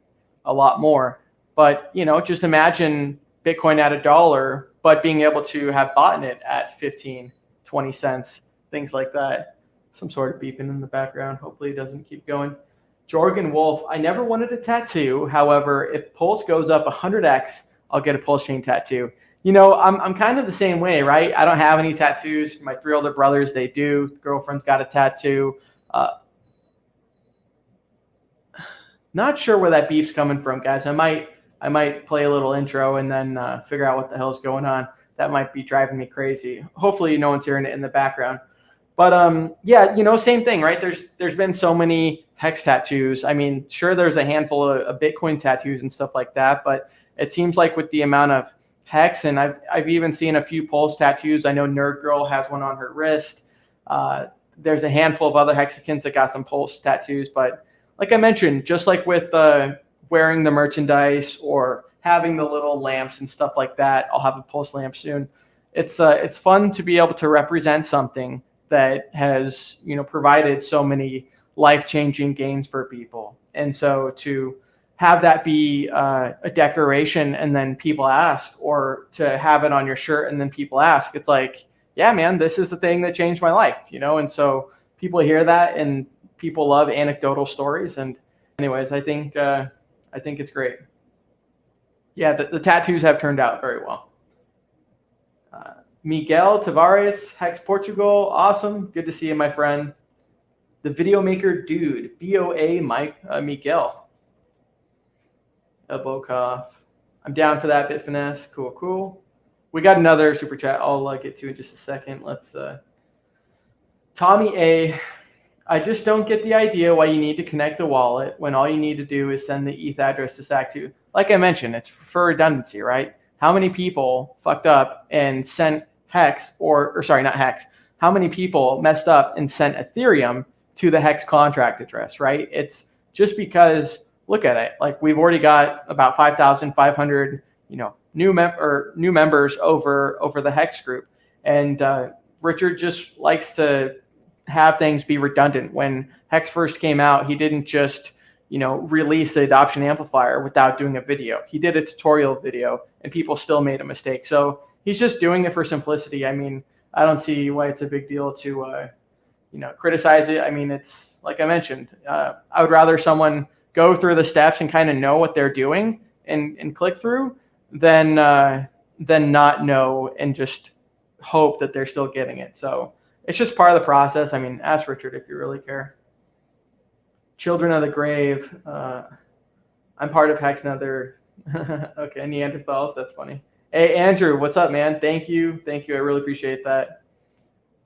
A: a lot more. But, just imagine Bitcoin at $1, but being able to have bought it at 15, 20 cents, things like that. Some sort of beeping in the background. Hopefully it doesn't keep going. Jorgen Wolf, I never wanted a tattoo. However, if Pulse goes up 100x, I'll get a Pulse chain tattoo. I'm kind of the same way, right? I don't have any tattoos. My 3 older brothers, they do. The girlfriend's got a tattoo. Not sure where that beep's coming from, guys. I might play a little intro and then figure out what the hell's going on. That might be driving me crazy. Hopefully no one's hearing it in the background. But yeah, same thing, right? There's been so many Hex tattoos. I mean, sure, there's a handful of Bitcoin tattoos and stuff like that, but it seems like with the amount of Hex, and I've even seen a few Pulse tattoos. I know Nerd Girl has one on her wrist. There's a handful of other Hexicans that got some Pulse tattoos, but like I mentioned, just like with wearing the merchandise or having the little lamps and stuff like that, I'll have a Pulse lamp soon. It's fun to be able to represent something that has provided so many life-changing gains for people, and so to have that be a decoration and then people ask, or to have it on your shirt and then people ask, it's like, yeah, man, this is the thing that changed my life, and so people hear that and people love anecdotal stories. And anyways, I think it's great. Yeah, the tattoos have turned out very well. Miguel Tavares, Hex Portugal, awesome. Good to see you, my friend. The Video Maker Dude, BOA Miguel. Elbow cough. I'm down for that, Bit Finesse. Cool. We got another super chat I'll get to in just a second. Let's Tommy A. I just don't get the idea why you need to connect the wallet when all you need to do is send the ETH address to SAC2. Like I mentioned, it's for redundancy, right? How many people fucked up and sent Hex, or sorry, not Hex. How many people messed up and sent Ethereum to the Hex contract address, right? It's just because, look at it, like we've already got about 5,500, new members over the Hex group, and Richard just likes to have things be redundant. When Hex first came out, he didn't just release the adoption amplifier without doing a video. He did a tutorial video and people still made a mistake. So he's just doing it for simplicity. I mean, I don't see why it's a big deal to criticize it. I mean, it's like I mentioned, I would rather someone go through the steps and kind of know what they're doing and click through than not know and just hope that they're still getting it. So it's just part of the process. I mean, ask Richard if you really care. Children of the Grave. I'm part of Hex and other. Okay, Neanderthals. That's funny. Hey, Andrew, what's up, man? Thank you. I really appreciate that.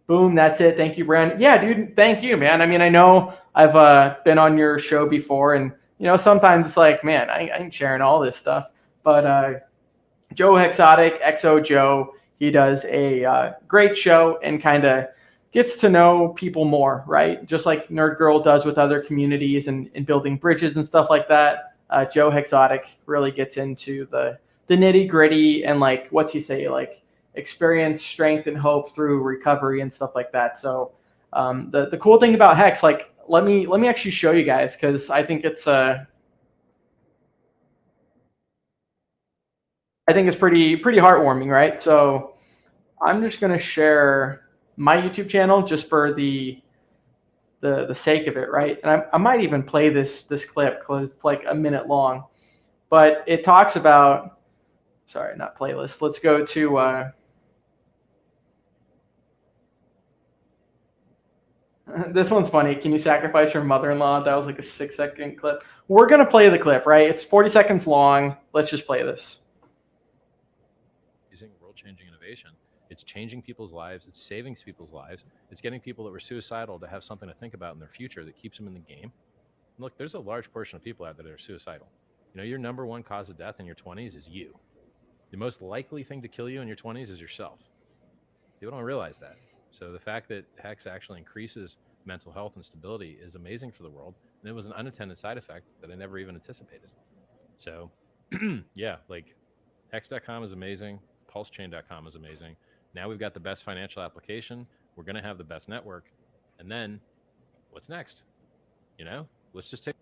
A: Boom, that's it. Thank you, Brand. Yeah, dude, thank you, man. I mean, I know I've been on your show before, and sometimes it's like, man, I ain't sharing all this stuff. But Joe Hexotic, XO Joe, he does a great show and kind of gets to know people more, right? Just like Nerd Girl does with other communities and building bridges and stuff like that. Joe Hexotic really gets into the nitty gritty and like, what's he say? Like experience, strength, and hope through recovery and stuff like that. So the cool thing about Hex, like, let me actually show you guys, because I think it's pretty heartwarming, right? So I'm just going to share my YouTube channel just for the sake of it, right? And I might even play this clip because it's like a minute long, but it talks about, sorry, not playlist. Let's go to this one's funny. Can you sacrifice your mother-in-law? That was like a 6-second clip. We're going to play the clip, right? It's 40 seconds long. Let's just play this.
D: Using world-changing innovation. It's changing people's lives. It's saving people's lives. It's getting people that were suicidal to have something to think about in their future that keeps them in the game. And look, there's a large portion of people out there that are suicidal. You know, your number one cause of death in your 20s is you. The most likely thing to kill you in your 20s is yourself. People don't realize that. So the fact that Hex actually increases mental health and stability is amazing for the world. And it was an unintended side effect that I never even anticipated. So yeah, like Hex.com is amazing. Pulsechain.com is amazing. Now we've got the best financial application. We're going to have the best network. And then what's next? You know, let's just take.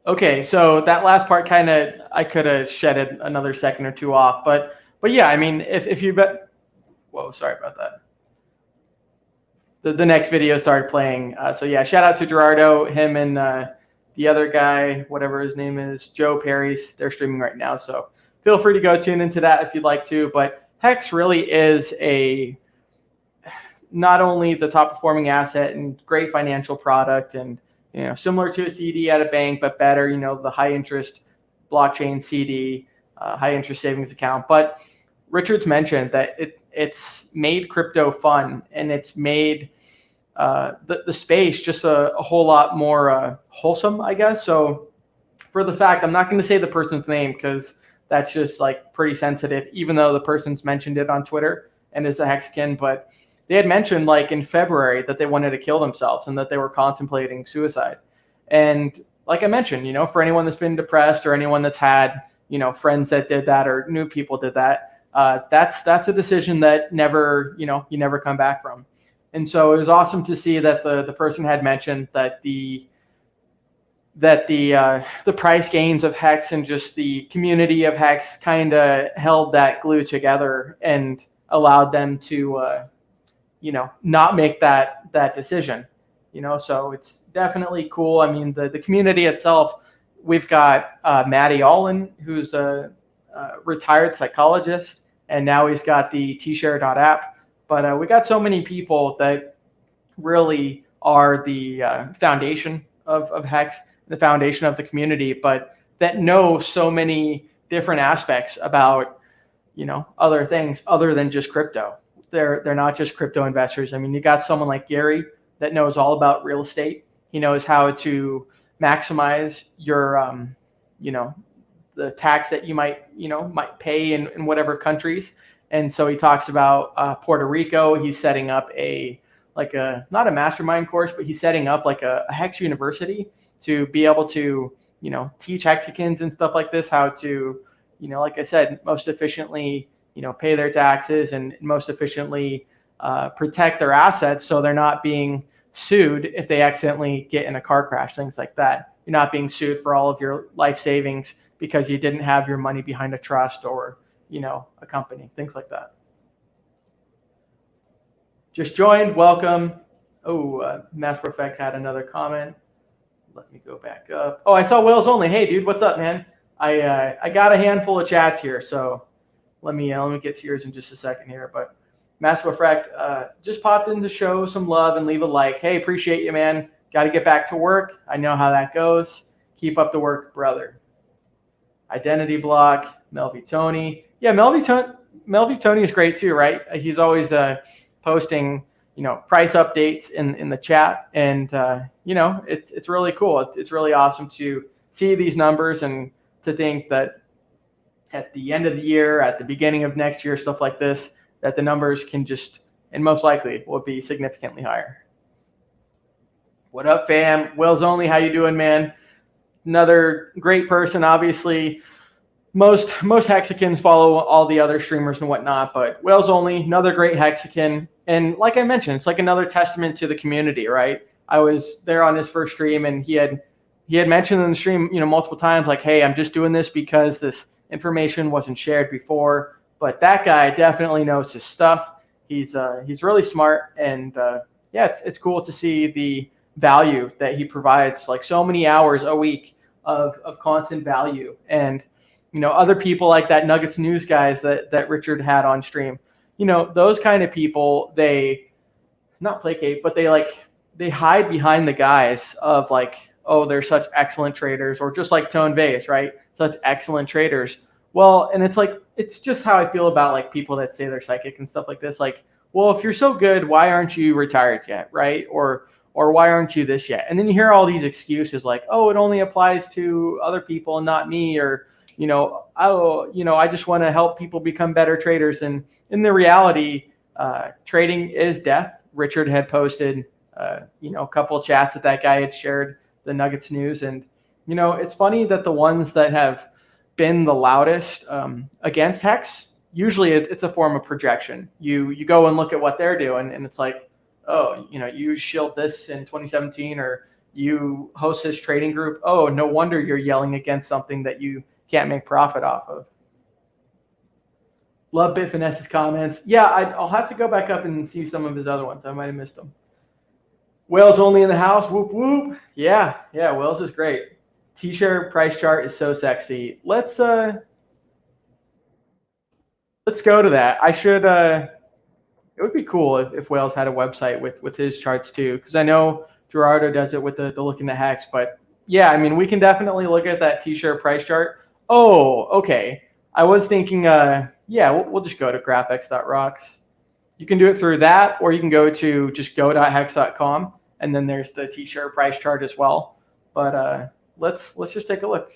A: Okay, so that last part kind of, I could have shedded another second or two off, but yeah, I mean, if you bet, whoa, sorry about that. The next video started playing. So yeah, shout out to Gerardo, him and the other guy, whatever his name is, Joe Perry's. They're streaming right now, so feel free to go tune into that if you'd like to. But Hex really is not only the top performing asset and great financial product, and similar to a CD at a bank, but better. The high interest blockchain CD, high interest savings account. But Richard's mentioned that it's made crypto fun, and it's made the space just a whole lot more wholesome, I guess. So for the fact, I'm not going to say the person's name because that's just like pretty sensitive, even though the person's mentioned it on Twitter and is a Hexican. But they had mentioned like in February that they wanted to kill themselves and that they were contemplating suicide. And like I mentioned, for anyone that's been depressed or anyone that's had, friends that did that or knew people did that, that's a decision that never, you never come back from. And so it was awesome to see that the person had mentioned that the price gains of Hex and just the community of Hex kind of held that glue together and allowed them to, not make that decision. So it's definitely cool. I mean, the community itself, we've got Matty Allen, who's a retired psychologist, and now he's got the T-Share.app. But we got so many people that really are the foundation of Hex, the foundation of the community, but that know so many different aspects about, other things other than just crypto. They're not just crypto investors. I mean, you got someone like Gary that knows all about real estate. He knows how to maximize your, the tax that you might pay in whatever countries. And so he talks about Puerto Rico. He's setting up not a mastermind course, but he's setting up like a Hex university to be able to, teach Hexicans and stuff like this, how to, like I said, most efficiently, pay their taxes and most efficiently protect their assets so they're not being sued if they accidentally get in a car crash, things like that. You're not being sued for all of your life savings because you didn't have your money behind a trust or, a company, things like that. Just joined, welcome. Oh, Mass Perfect had another comment. Let me go back up. Oh, I saw Whales Only. Hey, dude, what's up, man? I got a handful of chats here, so let me get to yours in just a second here. But Mass Perfect just popped in to show some love and leave a like. Hey, appreciate you, man. Got to get back to work. I know how that goes. Keep up the work, brother. Identity Block, Melvy Tony. Yeah, Melvy Tony is great too, right? He's always posting, price updates in the chat, and it's really cool. It's really awesome to see these numbers and to think that at the end of the year, at the beginning of next year, stuff like this, that the numbers can just and most likely will be significantly higher. What up, fam? Will's Only, how you doing, man? Another great person, obviously. Most Hexicans follow all the other streamers and whatnot, but Will's Only, another great Hexican. And like I mentioned, it's like another testament to the community, right? I was there on his first stream, and he had mentioned in the stream, multiple times, like, hey, I'm just doing this because this information wasn't shared before. But that guy definitely knows his stuff. He's really smart, and it's cool to see the value that he provides, like so many hours a week of constant value. And other people like that Nuggets News guys that Richard had on stream, those kind of people, they not placate, but they hide behind the guise of like, oh, they're such excellent traders, or just like Vegas, right? Such excellent traders. Well, and it's just how I feel about like people that say they're psychic and stuff like this. Like, well, if you're so good, why aren't you retired yet, right? Or why aren't you this yet? And then you hear all these excuses like, oh, it only applies to other people and not me, or I just want to help people become better traders. And in the reality, trading is death. Richard had posted, a couple of chats that guy had shared, the Nuggets News. And, it's funny that the ones that have been the loudest against Hex, usually it's a form of projection. You go and look at what they're doing, and it's like, oh, you shield this in 2017, or you host this trading group. Oh, no wonder you're yelling against something that you can't make profit off of. Love Bitfinesse's comments. Yeah, I'll have to go back up and see some of his other ones. I might have missed them. Will's Only in the house. Whoop, whoop. Yeah, Will's is great. T-shirt price chart is so sexy. Let's go to that. I should it would be cool if Wales had a website with his charts too, because I know Gerardo does it with the looking at Hex. But yeah, I mean, we can definitely look at that T-shirt price chart. Oh, okay. I was thinking, we'll just go to graphics.rocks. You can do it through that, or you can go to just go.hex.com, and then there's the T-shirt price chart as well. But let's just take a look.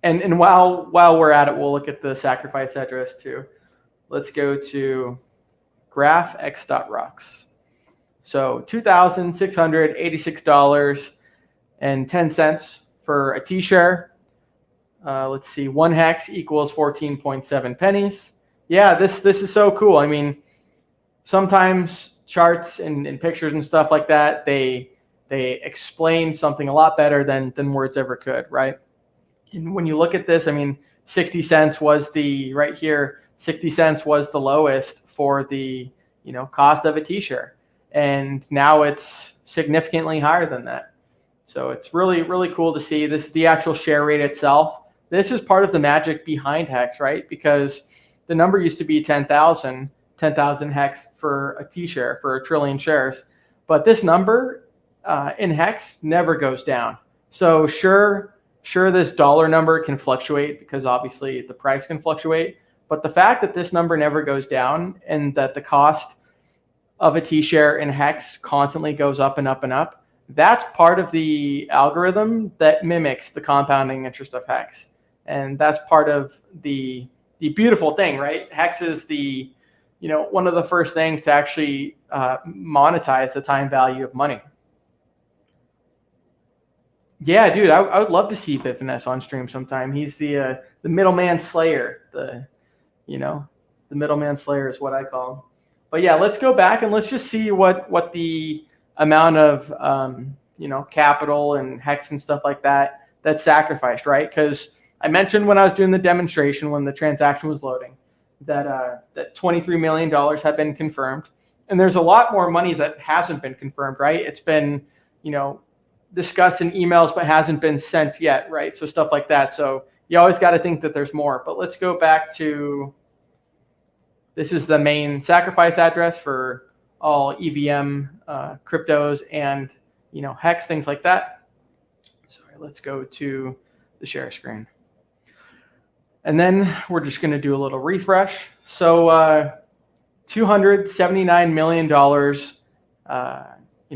A: And while we're at it, we'll look at the sacrifice address too. Let's go to graphx.rocks. So $2,686.10 for a T-share. Let's see, 1 hex equals 14.7 pennies. Yeah, this is so cool. I mean, sometimes charts and pictures and stuff like that, they explain something a lot better than words ever could, right? And when you look at this, I mean, 60 cents was right here. 60 cents was the lowest for the cost of a T-shirt, and now it's significantly higher than that. So it's really, really cool to see. This is the actual share rate itself. This is part of the magic behind Hex, right? Because the number used to be 10,000 Hex for a T-share, for a trillion shares, but this number in Hex never goes down. So sure, this dollar number can fluctuate because obviously the price can fluctuate. But the fact that this number never goes down, and that the cost of a T-share in Hex constantly goes up and up and up, that's part of the algorithm that mimics the compounding interest of Hex. And that's part of the beautiful thing, right? Hex is one of the first things to actually monetize the time value of money. Yeah, dude, I would love to see Bitfinesse on stream sometime. He's the middleman slayer. The middleman slayer is what I call him. But yeah, let's go back and let's just see what the amount of capital and Hex and stuff like that's sacrificed, right? Because I mentioned when I was doing the demonstration, when the transaction was loading, that $23 million had been confirmed, and there's a lot more money that hasn't been confirmed, right? It's been discussed in emails but hasn't been sent yet, right? So stuff like that. So you always got to think that there's more. But let's go back to, this is the main sacrifice address for all EVM cryptos and Hex, things like that. Sorry, let's go to the share screen. And then we're just going to do a little refresh. So $279 million,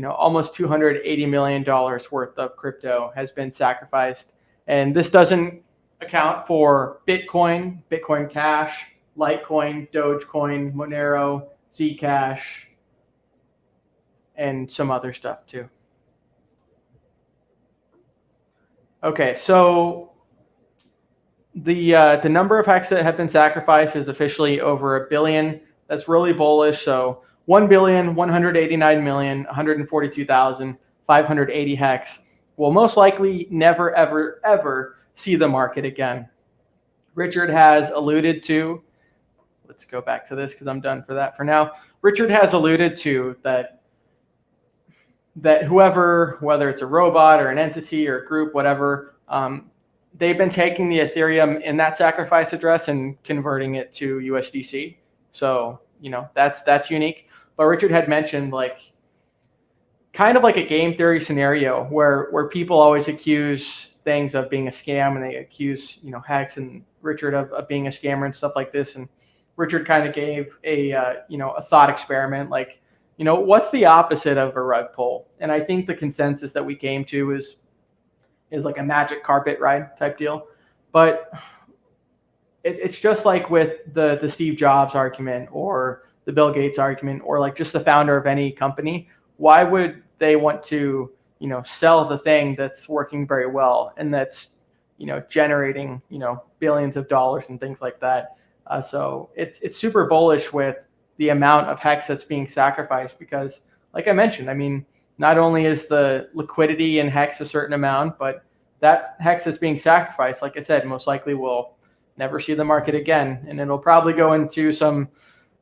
A: almost $280 million worth of crypto has been sacrificed. And this doesn't account for Bitcoin, Bitcoin Cash, Litecoin, Dogecoin, Monero, Zcash, and some other stuff too. Okay, so the number of hex that have been sacrificed is officially over 1 billion. That's really bullish. So 1,189,142,580 hex will most likely never, ever, ever see the market again. Richard has alluded to, let's go back to this because I'm done for that for now. Richard has alluded to that whoever, whether it's a robot or an entity or a group, whatever, they've been taking the Ethereum in that sacrifice address and converting it to USDC. So, that's unique. But Richard had mentioned kind of like a game theory scenario where people always accuse things of being a scam, and they accuse, Hex and Richard of being a scammer and stuff like this. And Richard kind of gave a thought experiment, what's the opposite of a rug pull? And I think the consensus that we came to is like a magic carpet ride type deal. But it's just like with the Steve Jobs argument or the Bill Gates argument, or like just the founder of any company. Why would they want to, sell the thing that's working very well and that's, generating, billions of dollars and things like that? So it's super bullish with the amount of hex that's being sacrificed, because like I mentioned, not only is the liquidity in hex a certain amount, but that hex that's being sacrificed, like I said, most likely will never see the market again. And it'll probably go into some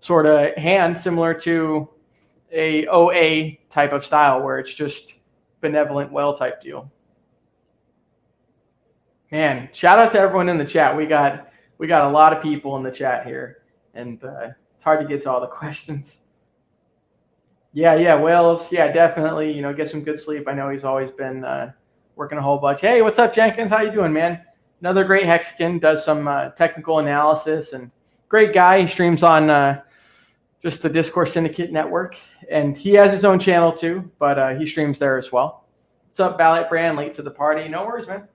A: sort of hand similar to a OA type of style where it's just benevolent whale type deal. Man, shout out to everyone in the chat. We got a lot of people in the chat here, and it's hard to get to all the questions. Yeah, Wales. Yeah, definitely. Get some good sleep. I know he's always been working a whole bunch. Hey, what's up, Jenkins? How you doing, man? Another great Hexican, does some technical analysis, and great guy. He streams on just the Discourse Syndicate network, and he has his own channel too, but he streams there as well. What's up, Ballot Brand? Late to the party. No worries, man.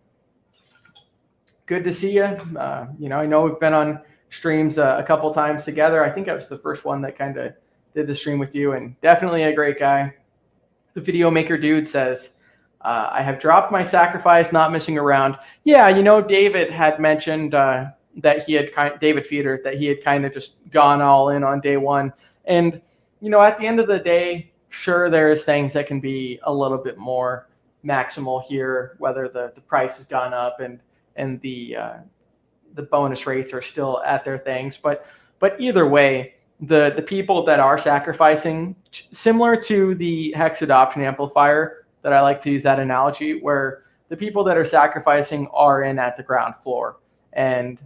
A: Good to see you. I know we've been on streams a couple times together. I think I was the first one that kind of did the stream with you, and definitely a great guy. The video maker dude says, I have dropped my sacrifice, not missing around. Yeah, David had mentioned that he had David Feeder, that he had kind of just gone all in on day one. And, at the end of the day, sure, there's things that can be a little bit more maximal here, whether the price has gone up and the bonus rates are still at their things. But either way, the people that are sacrificing, similar to the Hex adoption amplifier, that I like to use that analogy, where the people that are sacrificing are in at the ground floor, and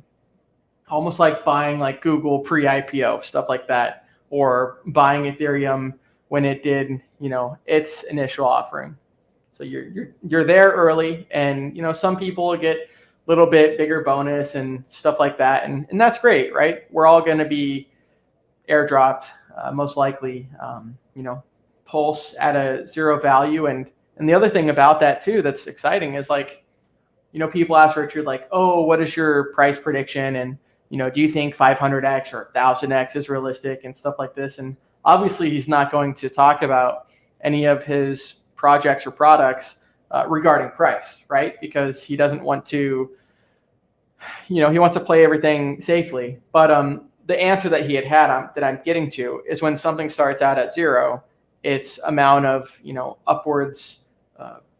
A: almost like buying like Google pre-IPO, stuff like that, or buying Ethereum when it did, its initial offering. So you're there early, and some people get a little bit bigger bonus and stuff like that, and that's great, right? We're all going to be airdropped, most likely, Pulse at a zero value. And the other thing about that too that's exciting is people ask Richard oh, what is your price prediction? And do you think 500x or 1000x is realistic and stuff like this? And obviously he's not going to talk about any of his projects or products regarding price, right? Because he doesn't want to, he wants to play everything safely. But the answer that he had that I'm getting to is when something starts out at zero, its amount of, upwards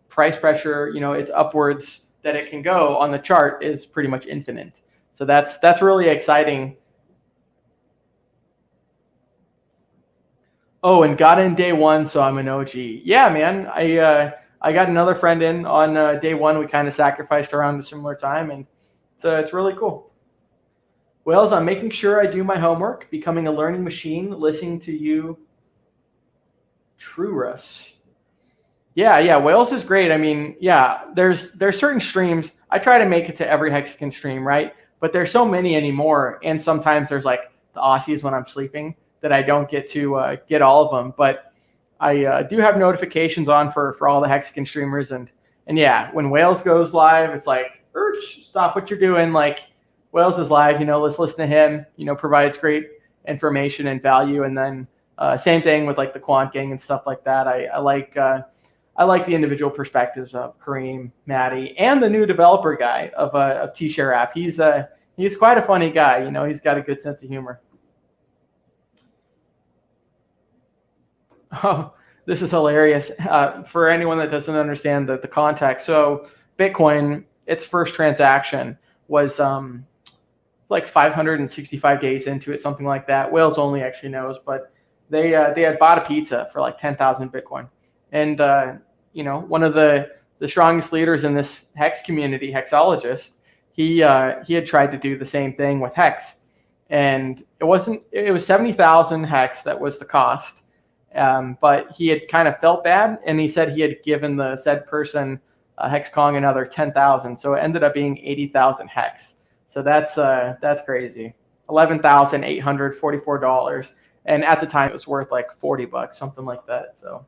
A: price pressure, it's upwards that it can go on the chart is pretty much infinite. So that's really exciting. Oh, and got in day one, so I'm an OG. Yeah, man. I got another friend in on day one. We kind of sacrificed around a similar time, and so it's really cool. Wales, I'm making sure I do my homework, becoming a learning machine, listening to you. True, Russ. Yeah, Wales is great. There's certain streams. I try to make it to every Hexican stream, right? But there's so many anymore, and sometimes there's the Aussies when I'm sleeping that I don't get to get all of them. But I do have notifications on for all the Hexican streamers, and yeah, when Wales goes live, it's Urch, stop what you're doing. Wales is live. Let's listen to him. Provides great information and value. And then same thing with like the Quant Gang and stuff like that. I like the individual perspectives of Kareem, Maddie, and the new developer guy of T-Share.app. He's quite a funny guy. He's got a good sense of humor. Oh, this is hilarious. For anyone that doesn't understand the context. So Bitcoin, its first transaction was like 565 days into it, something like that. Wales only actually knows, but they had bought a pizza for like 10,000 Bitcoin. And, one of the strongest leaders in this Hex community, Hexologist, he had tried to do the same thing with Hex. And it was 70,000 Hex that was the cost. But he had kind of felt bad, and he said he had given the said person, Hex Kong, another 10,000. So it ended up being 80,000 Hex. So that's crazy. $11,844. And at the time it was worth like $40, something like that. So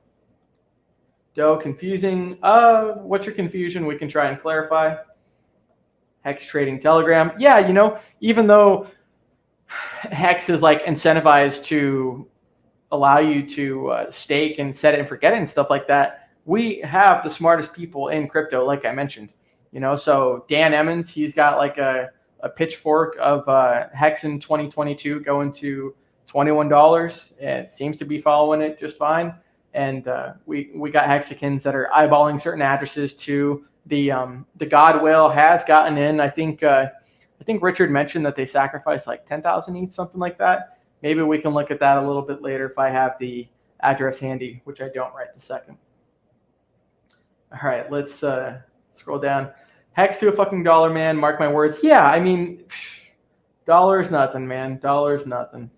A: Doe, confusing. What's your confusion? We can try and clarify. Hex trading Telegram. Yeah, even though Hex is like incentivized to allow you to stake and set it and forget it and stuff like that, we have the smartest people in crypto, like I mentioned. So Dan Emmons, he's got like a pitchfork of Hex in 2022 going to $21, and seems to be following it just fine. And we got Hexicans that are eyeballing certain addresses too. The God Whale has gotten in. I think Richard mentioned that they sacrificed like 10,000 each, something like that. Maybe we can look at that a little bit later if I have the address handy, which I don't right this second. All right, let's scroll down. Hex to a fucking dollar, man. Mark my words. Yeah, I mean, dollar is nothing, man. Dollar is nothing.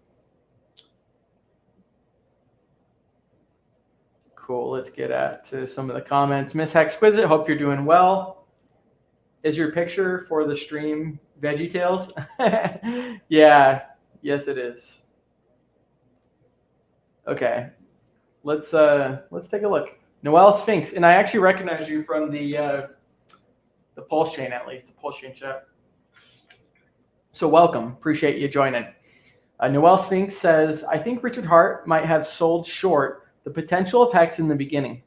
A: Cool. Let's get to some of the comments. Miss Hexquisite, hope you're doing well. Is your picture for the stream VeggieTales? Yeah. Yes, it is. Okay. Let's take a look. Noel Sphinx, and I actually recognize you from the Pulsechain, at least the Pulsechain chat. So welcome. Appreciate you joining. Noel Sphinx says, I think Richard Hart might have sold short the potential of Hex in the beginning.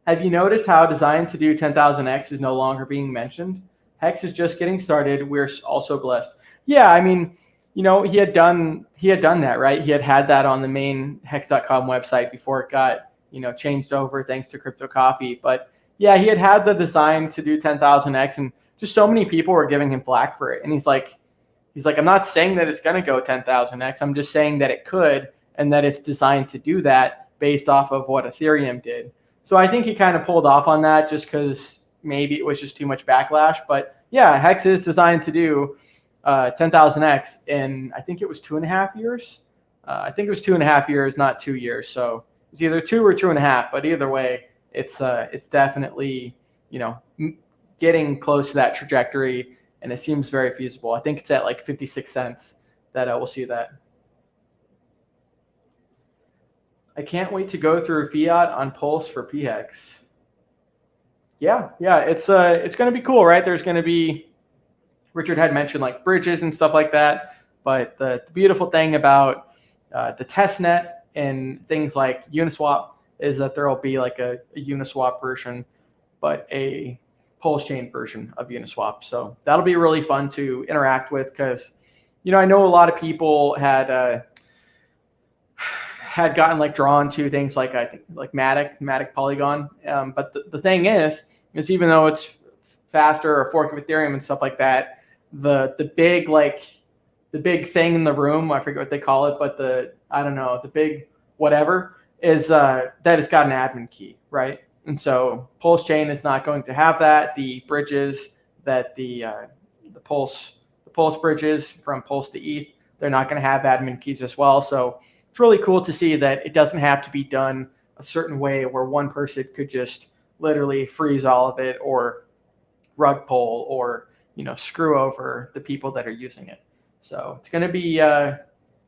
A: Have you noticed how designed to do 10,000x is no longer being mentioned? Hex is just getting started. We're also blessed. Yeah, I mean, he had done that, right? He had that on the main hex.com website before it got, changed over thanks to Crypto Coffee. But yeah, he had the design to do 10,000x, and just so many people were giving him flack for it. And he's like, I'm not saying that it's going to go 10,000x. I'm just saying that it could, and that it's designed to do that based off of what Ethereum did. So I think he kind of pulled off on that just because maybe it was just too much backlash. But yeah, Hex is designed to do 10,000x in, I think it was 2.5 years. I think it was 2.5 years, not 2 years. So it's either 2 or 2.5. But either way, it's definitely getting close to that trajectory, and it seems very feasible. I think it's at like 56 cents that we'll see that. I can't wait to go through fiat on Pulse for PHEX. Yeah, it's going to be cool, right? There's going to be, Richard had mentioned like bridges and stuff like that, but the beautiful thing about the testnet and things like Uniswap is that there will be like a Uniswap version, but a Pulsechain version of Uniswap. So that'll be really fun to interact with because, I know a lot of people had gotten like drawn to things like I think like Matic Polygon. But the thing is even though it's faster, a fork of Ethereum and stuff like that, the big thing in the room, I forget what they call it, but the big whatever is that it's got an admin key, right? And so Pulsechain is not going to have that. The bridges that the Pulse bridges from Pulse to ETH, they're not going to have admin keys as well. So it's really cool to see that it doesn't have to be done a certain way where one person could just literally freeze all of it or rug pull or, screw over the people that are using it. So it's going to be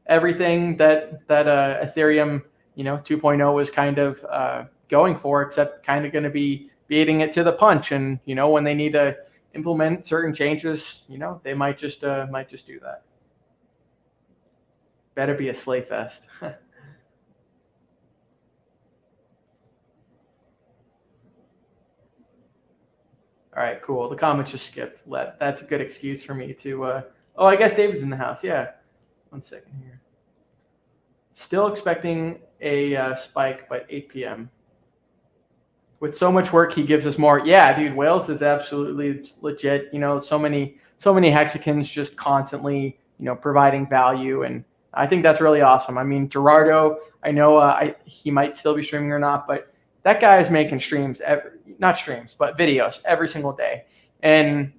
A: everything that Ethereum, 2.0 is kind of going for, except kind of going to be beating it to the punch. And, when they need to implement certain changes, they might just do that. Better be a slay fest. All right, cool. The comments just skipped. That's a good excuse for me to. Oh, I guess David's in the house. Yeah. 1 second here. Still expecting a spike by 8 p.m. With so much work, he gives us more. Yeah, dude, Wales is absolutely legit. So many Hexicans just constantly, providing value, and I think that's really awesome. I mean, Gerardo, I know he might still be streaming or not, but that guy is making not streams, but videos every single day. And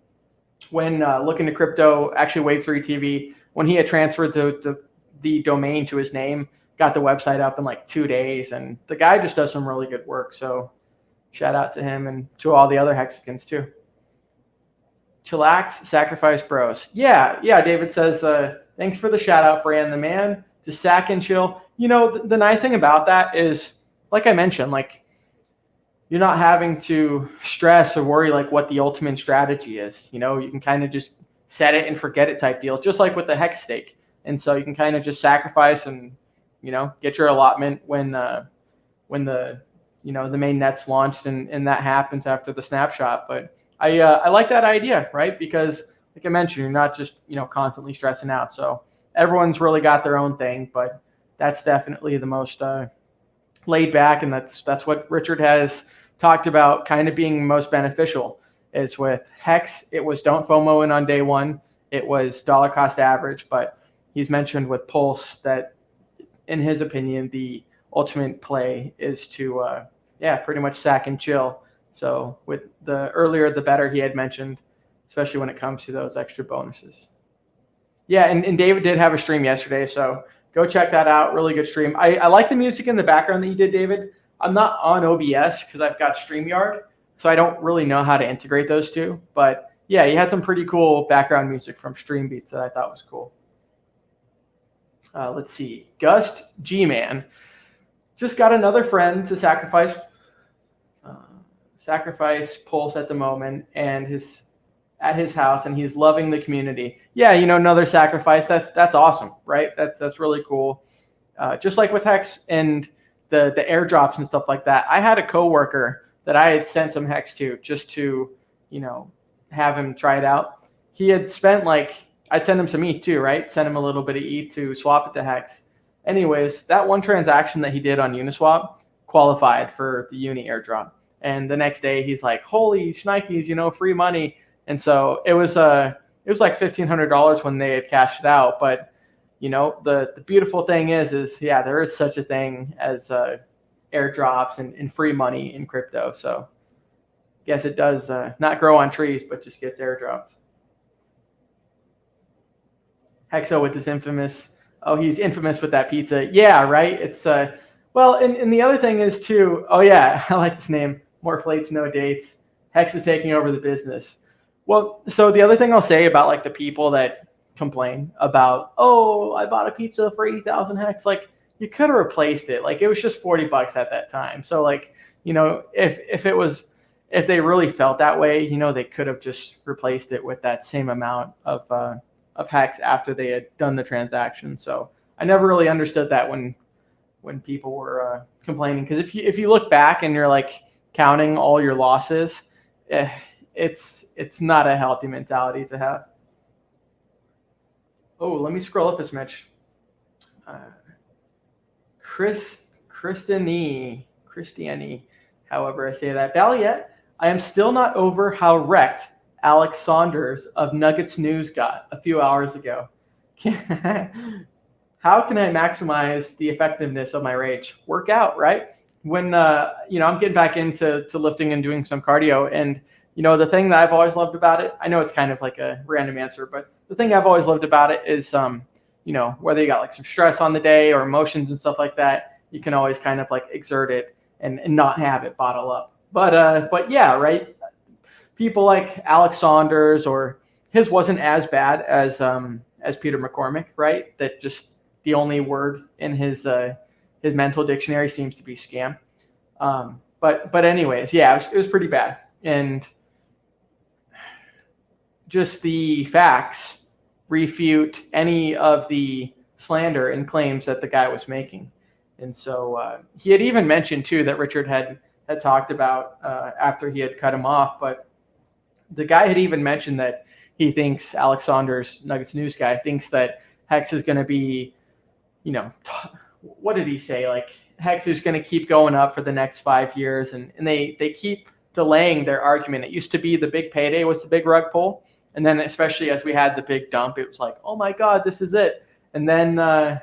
A: when looking to crypto, actually Wave3 TV, when he had transferred the domain to his name, got the website up in like 2 days, and the guy just does some really good work. So shout out to him and to all the other Hexicans too. Chillax, sacrifice bros. Yeah, David says, thanks for the shout out, Brand the man. Just sack and chill. The nice thing about that is, like I mentioned, like you're not having to stress or worry like what the ultimate strategy is. You can kind of just set it and forget it type deal, just like with the Hex stake. And so you can kind of just sacrifice and, get your allotment when the main net's launched and that happens after the snapshot. But I like that idea, right? Because like I mentioned, you're not just, constantly stressing out. So everyone's really got their own thing, but that's definitely the most laid back. And that's what Richard has talked about kind of being most beneficial is with Hex. It was don't FOMO in on day one. It was dollar cost average, but he's mentioned with Pulse that in his opinion, the ultimate play is to, pretty much sack and chill. So with the earlier, the better he had mentioned, especially when it comes to those extra bonuses. Yeah, and David did have a stream yesterday, so go check that out. Really good stream. I like the music in the background that you did, David. I'm not on OBS because I've got StreamYard, so I don't really know how to integrate those two. But yeah, you had some pretty cool background music from Stream Beats that I thought was cool. Let's see. Gust G-Man just got another friend to sacrifice Pulse at the moment, and at his house, and he's loving the community. Yeah, another sacrifice. That's awesome, right? That's really cool. Just like with Hex and the airdrops and stuff like that. I had a coworker that I had sent some Hex to just to, have him try it out. He had spent I'd send him some ETH too, right? Send him a little bit of ETH to swap it to Hex. Anyways, that one transaction that he did on Uniswap qualified for the Uni airdrop. And the next day he's like, holy shnikes, free money. And so it was like $1,500 when they had cashed it out. But, the beautiful thing is there is such a thing as airdrops and free money in crypto. So I guess it does not grow on trees, but just gets airdropped. Hexo with his infamous, he's infamous with that pizza. Yeah, right? It's, well, and the other thing is too, I like this name, more plates, no dates. Hex is taking over the business. Well, so the other thing I'll say about the people that complain about, I bought a pizza for 80,000 Hex, you could have replaced it. It was just $40 at that time. So if they really felt that way, they could have just replaced it with that same amount of Hex after they had done the transaction. So I never really understood that when people were complaining, because if you look back and you're counting all your losses, it's not a healthy mentality to have. Oh, let me scroll up this Mitch. Christiani, however I say that. Balliet, I am still not over how wrecked Alex Saunders of Nuggets News got a few hours ago. How can I maximize the effectiveness of my rage? Work out, right? When I'm getting back into lifting and doing some cardio, and the thing that I've always loved about it, I know it's kind of like a random answer, but the thing I've always loved about it is whether you got some stress on the day or emotions and stuff like that, you can always kind of exert it and not have it bottle up. But yeah, right. People like Alex Saunders, or his wasn't as bad as Peter McCormick, right? That just the only word in his mental dictionary seems to be scam. But anyways, yeah, it was pretty bad. And just the facts refute any of the slander and claims that the guy was making. And so he had even mentioned too that Richard had talked about after he had cut him off, but the guy had even mentioned that he thinks Alex Saunders, Nuggets News guy, thinks that Hex is going to be, what did he say? Like Hex is going to keep going up for the next 5 years. And they keep delaying their argument. It used to be the big payday was the big rug pull. And then especially as we had the big dump, it was like, oh my God, this is it. And then, the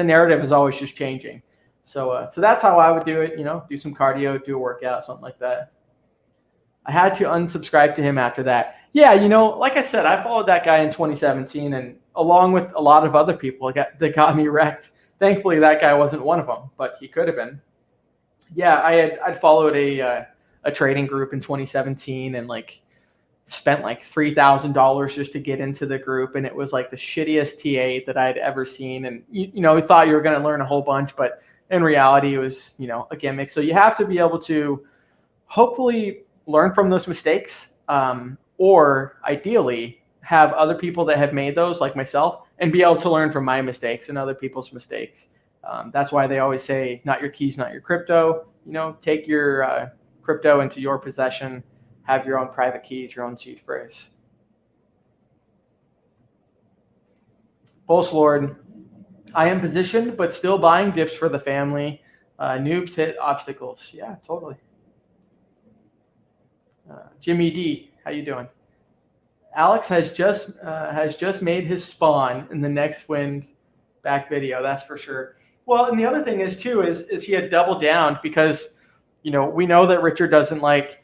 A: narrative is always just changing. So that's how I would do it, do some cardio, do a workout, something like that. I had to unsubscribe to him after that. Yeah, like I said, I followed that guy in 2017, and along with a lot of other people that got me wrecked. Thankfully, that guy wasn't one of them, but he could have been. Yeah, I'd followed a trading group in 2017 and spent $3,000 just to get into the group, and it was like the shittiest TA that I'd ever seen. And we thought you were going to learn a whole bunch, but in reality, it was a gimmick. So you have to be able to hopefully learn from those mistakes, or ideally have other people that have made those, like myself, and be able to learn from my mistakes and other people's mistakes. That's why they always say, not your keys, not your crypto. Take your crypto into your possession. Have your own private keys, your own seed phrase. Pulse Lord, I am positioned, but still buying dips for the family. Noobs hit obstacles. Yeah, totally. Jimmy D, how you doing? Alex has just made his spawn in the next wind back video. That's for sure. Well, and the other thing is too is he had doubled down because we know that Richard doesn't like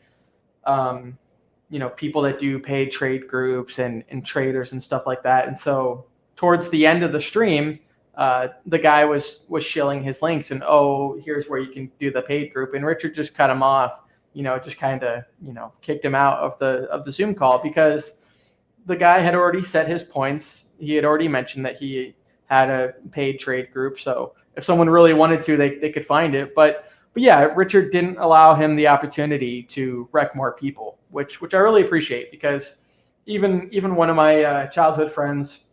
A: people that do paid trade groups and traders and stuff like that. And so towards the end of the stream, the guy was shilling his links and, here's where you can do the paid group. And Richard just cut him off, just kind of, kicked him out of the Zoom call because the guy had already set his points. He had already mentioned that he had a paid trade group. So if someone really wanted to, they could find it. But yeah, Richard didn't allow him the opportunity to wreck more people, which I really appreciate, because even one of my childhood friends,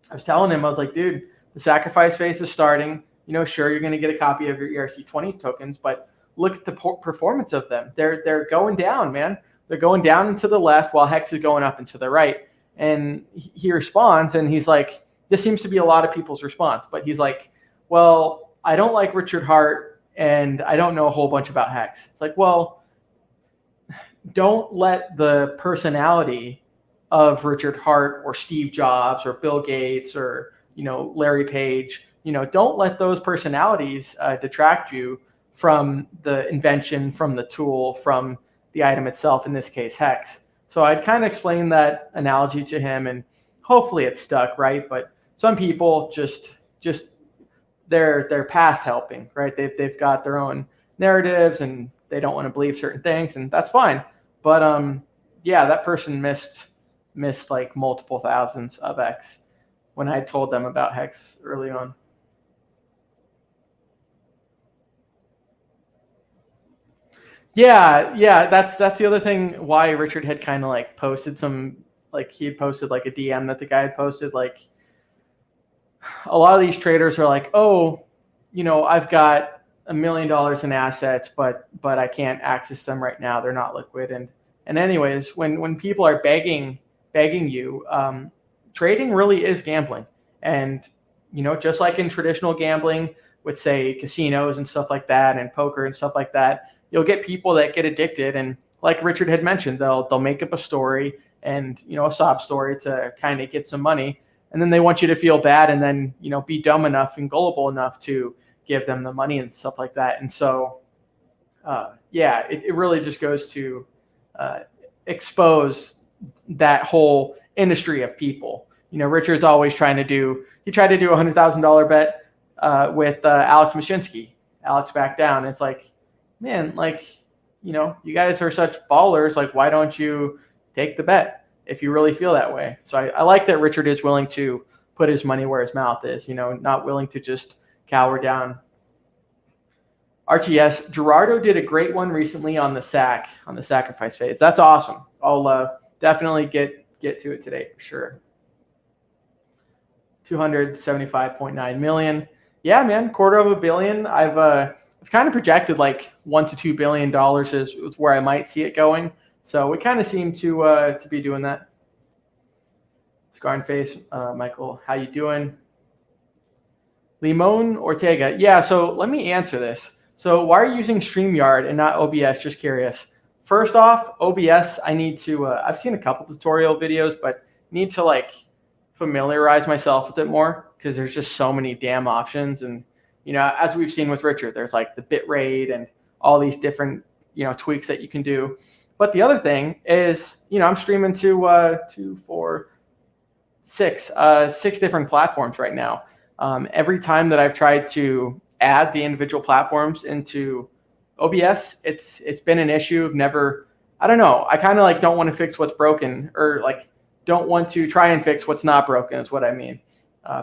A: I was telling him, I was like, dude, the sacrifice phase is starting. Sure, you're going to get a copy of your ERC20 tokens, but look at the performance of them. They're going down, man. They're going down and to the left while Hex is going up and to the right. And he responds, and he's like, this seems to be a lot of people's response, but he's like, well, I don't like Richard Hart, and I don't know a whole bunch about Hex. It's like, well, don't let the personality of Richard Hart or Steve Jobs or Bill Gates or, Larry Page, don't let those personalities detract you from the invention, from the tool, from the item itself, in this case, Hex. So I'd kind of explain that analogy to him, and hopefully it stuck, right? But some people just they're past helping, right? They've got their own narratives and they don't want to believe certain things, and that's fine. But that person missed like multiple thousands of X when I told them about Hex early on. Yeah, that's the other thing why Richard had kind of posted some, he had posted a DM that the guy had posted, a lot of these traders are like, I've got $1 million in assets, but I can't access them right now. They're not liquid. And anyways, when people are begging you, trading really is gambling. And, just like in traditional gambling with, say, casinos and stuff like that, and poker and stuff like that, you'll get people that get addicted. And like Richard had mentioned, they'll make up a story and, a sob story to kind of get some money. And then they want you to feel bad and then, be dumb enough and gullible enough to give them the money and stuff like that. And so, it really just goes to expose that whole industry of people. Richard's always he tried to do a $100,000 bet with Alex Mashinsky. Alex backed down. It's like, man, you guys are such ballers. Why don't you take the bet if you really feel that way? So I like that Richard is willing to put his money where his mouth is, not willing to just cower down. RTS, Gerardo did a great one recently on the sacrifice phase. That's awesome. I'll definitely get to it today for sure. 275.9 million. Yeah, man, $250 million. I've kind of projected like $1 to $2 billion is where I might see it going. So we kind of seem to be doing that. Scar and Face, Michael, how you doing? Limon Ortega. Yeah, so let me answer this. So why are you using StreamYard and not OBS? Just curious. First off, OBS, I need to, I've seen a couple tutorial videos, but need to like familiarize myself with it more because there's just so many damn options. And, you know, as we've seen with Richard, there's like the bit rate and all these different, you know, tweaks that you can do. But the other thing is, you know, I'm streaming to 6 different platforms right now. Every time that I've tried to add the individual platforms into OBS, it's been an issue. I don't know. I kind of like don't want to fix what's broken, or like don't want to try and fix what's not broken is what I mean.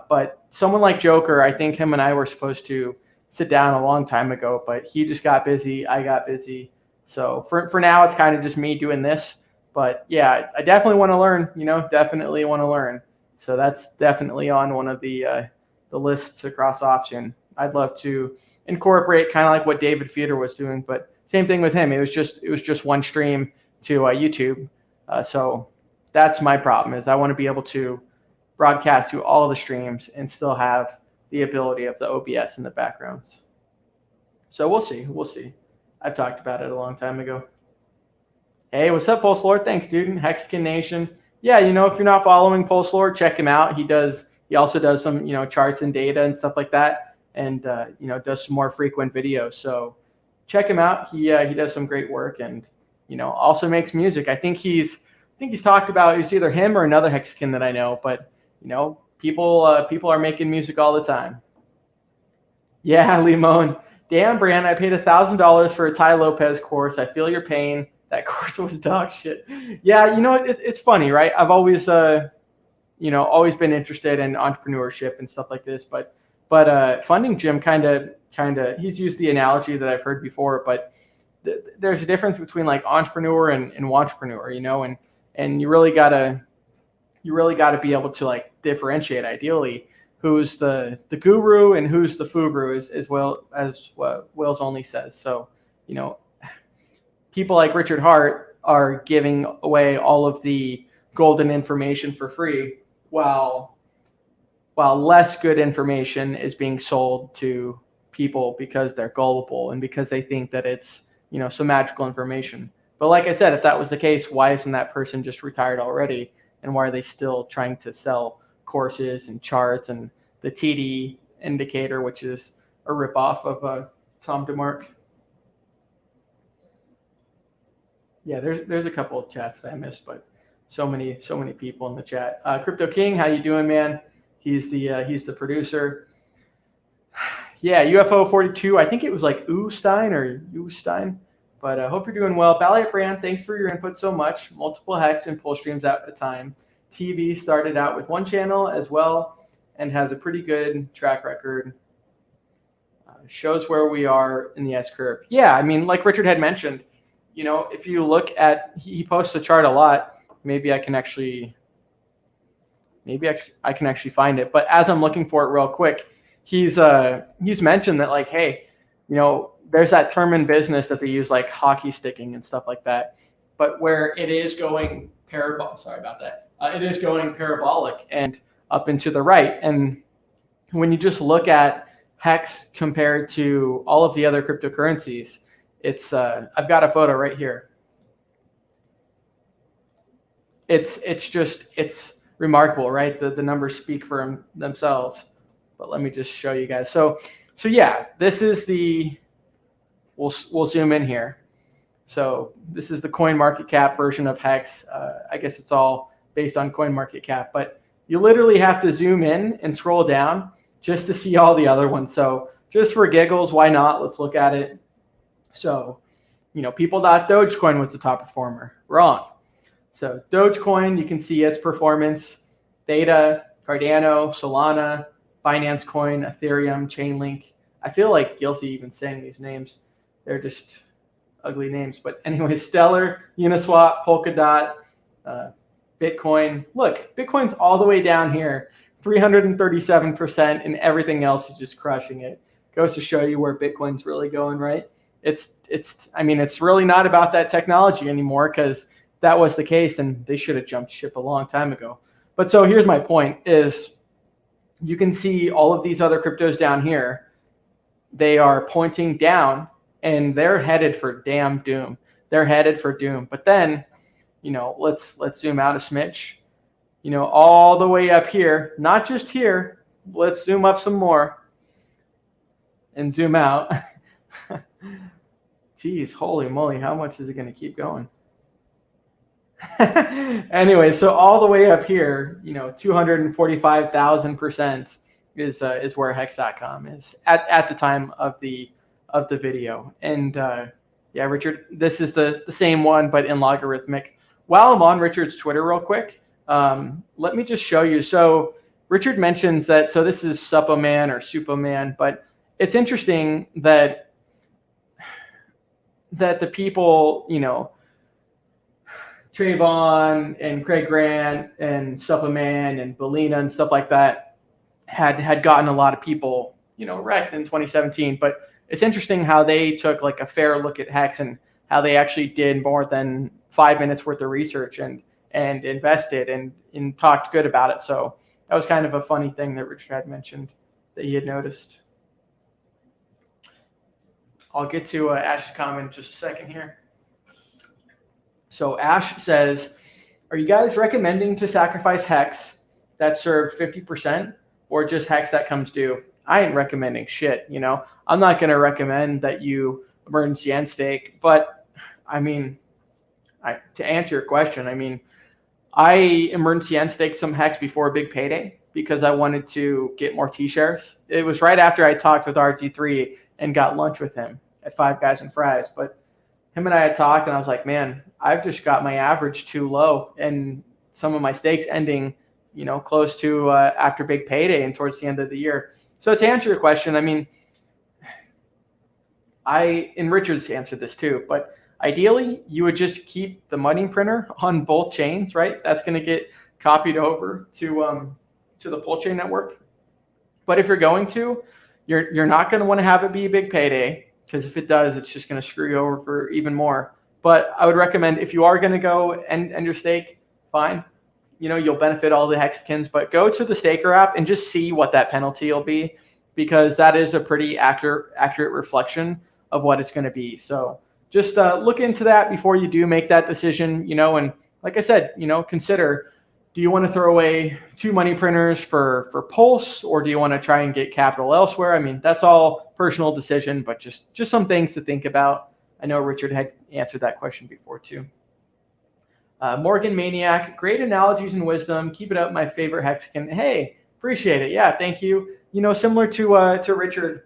A: But someone like Joker, I think him and I were supposed to sit down a long time ago, but he just got busy. I got busy. So for now, it's kind of just me doing this. But yeah, I definitely want to learn, you know, definitely want to learn. So that's definitely on one of the lists to cross option. I'd love to incorporate kind of like what David Feeder was doing, but same thing with him. It was just one stream to YouTube. So that's my problem, is I want to be able to broadcast to all of the streams and still have the ability of the OBS in the backgrounds. So we'll see. I've talked about it a long time ago. Hey, what's up, Pulse Lord? Thanks, dude. Hexican Nation. Yeah, you know, if you're not following Pulse Lord, check him out. He also does some, you know, charts and data and stuff like that, and you know, does some more frequent videos. So check him out. He does some great work, and you know, also makes music. I think he's talked about, it's either him or another Hexican that I know, but you know, people are making music all the time. Yeah, Limon. Damn, Brand, I paid $1,000 for a Ty Lopez course. I feel your pain. That course was dog shit. Yeah, you know, it's funny, right? I've always you know, always been interested in entrepreneurship and stuff like this, but Funding Jim kind of he's used the analogy that I've heard before, but there's a difference between like entrepreneur and wantrepreneur, you know, and you really gotta be able to like differentiate ideally who's the guru and who's the fugru, as well as what Wills Only says. So, you know, people like Richard Hart are giving away all of the golden information for free, while less good information is being sold to people because they're gullible and because they think that it's, you know, some magical information. But like I said, if that was the case, why isn't that person just retired already? And why are they still trying to sell courses and charts and the TD indicator, which is a ripoff of Tom DeMark? Yeah, there's a couple of chats that I missed, but so many people in the chat. Crypto King, how you doing, man? He's the producer. Yeah, UFO 42. I think it was like Ustein. But I hope you're doing well. Ballet Brand, thanks for your input so much. Multiple Hex and pull streams at a time. TV started out with one channel as well and has a pretty good track record. Shows where we are in the S curve. Yeah, I mean, like Richard had mentioned, you know, if you look at, he posts a chart a lot. Maybe I can actually find it. But as I'm looking for it real quick, he's mentioned that, like, hey, you know, there's that term in business that they use, like hockey sticking and stuff like that. But where it is going it is going parabolic and up and to the right. And when you just look at Hex compared to all of the other cryptocurrencies, it's I've got a photo right here. It's remarkable, right? The numbers speak for themselves. But let me just show you guys. So yeah, this is we'll zoom in here. So this is the CoinMarketCap version of Hex. I guess it's all based on CoinMarketCap, but you literally have to zoom in and scroll down just to see all the other ones. So just for giggles, why not? Let's look at it. So, you know, people thought Dogecoin was the top performer. Wrong. So Dogecoin, you can see its performance, Theta, Cardano, Solana, Binance Coin, Ethereum, Chainlink. I feel like guilty even saying these names. They're just ugly names. But anyway, Stellar, Uniswap, Polkadot, Bitcoin. Look, Bitcoin's all the way down here, 337%, and everything else is just crushing it. Goes to show you where Bitcoin's really going, right? It's really not about that technology anymore, because that was the case, and they should have jumped ship a long time ago. But so here's my point is, you can see all of these other cryptos down here. They are pointing down, and they're headed for damn doom. They're headed for doom. But then, let's zoom out a smidge. All the way up here, not just here. Let's zoom up some more and zoom out. Geez, holy moly, how much is it going to keep going? Anyway, so all the way up here, 245,000% is where Hex.com is at the time of the video. And yeah, Richard, this is the same one, but in logarithmic. While I'm on Richard's Twitter real quick, let me just show you. So Richard mentions that, so this is Suppoman or Supoman, but it's interesting that the people, Trayvon and Craig Grant and Suppoman and Belina and stuff like that had gotten a lot of people, wrecked in 2017. But it's interesting how they took like a fair look at Hex and how they actually did more than 5 minutes worth of research and invested and talked good about it. So that was kind of a funny thing that Richard had mentioned that he had noticed. I'll get to Ash's comment in just a second here. So Ash says, are you guys recommending to sacrifice Hex that served 50% or just Hex that comes due? I ain't recommending shit, I'm not going to recommend that you emergency end stake. But, to answer your question, I emergency end staked some Hex before a big payday because I wanted to get more T-shares. It was right after I talked with RG3 and got lunch with him at Five Guys and Fries. But him and I had talked, and I was like, man, I've just got my average too low, and some of my stakes ending, close to after big payday and towards the end of the year. So to answer your question, and Richard's answered this too, but ideally you would just keep the money printer on both chains, right? That's going to get copied over to the Pulsechain network. But if you're going to, you're not going to want to have it be a big payday, because if it does, it's just going to screw you over for even more. But I would recommend, if you are going to go and end your stake, fine. You'll benefit all the Hexicans, but go to the Staker app and just see what that penalty will be, because that is a pretty accurate reflection of what it's going to be. So just look into that before you do make that decision, and like I said, consider, do you want to throw away 2 money printers for Pulse, or do you want to try and get capital elsewhere? That's all personal decision, but just some things to think about. I know Richard had answered that question before too. Morgan Maniac, great analogies and wisdom. Keep it up, my favorite Hexican. Hey, appreciate it. Yeah, thank you. Similar to Richard,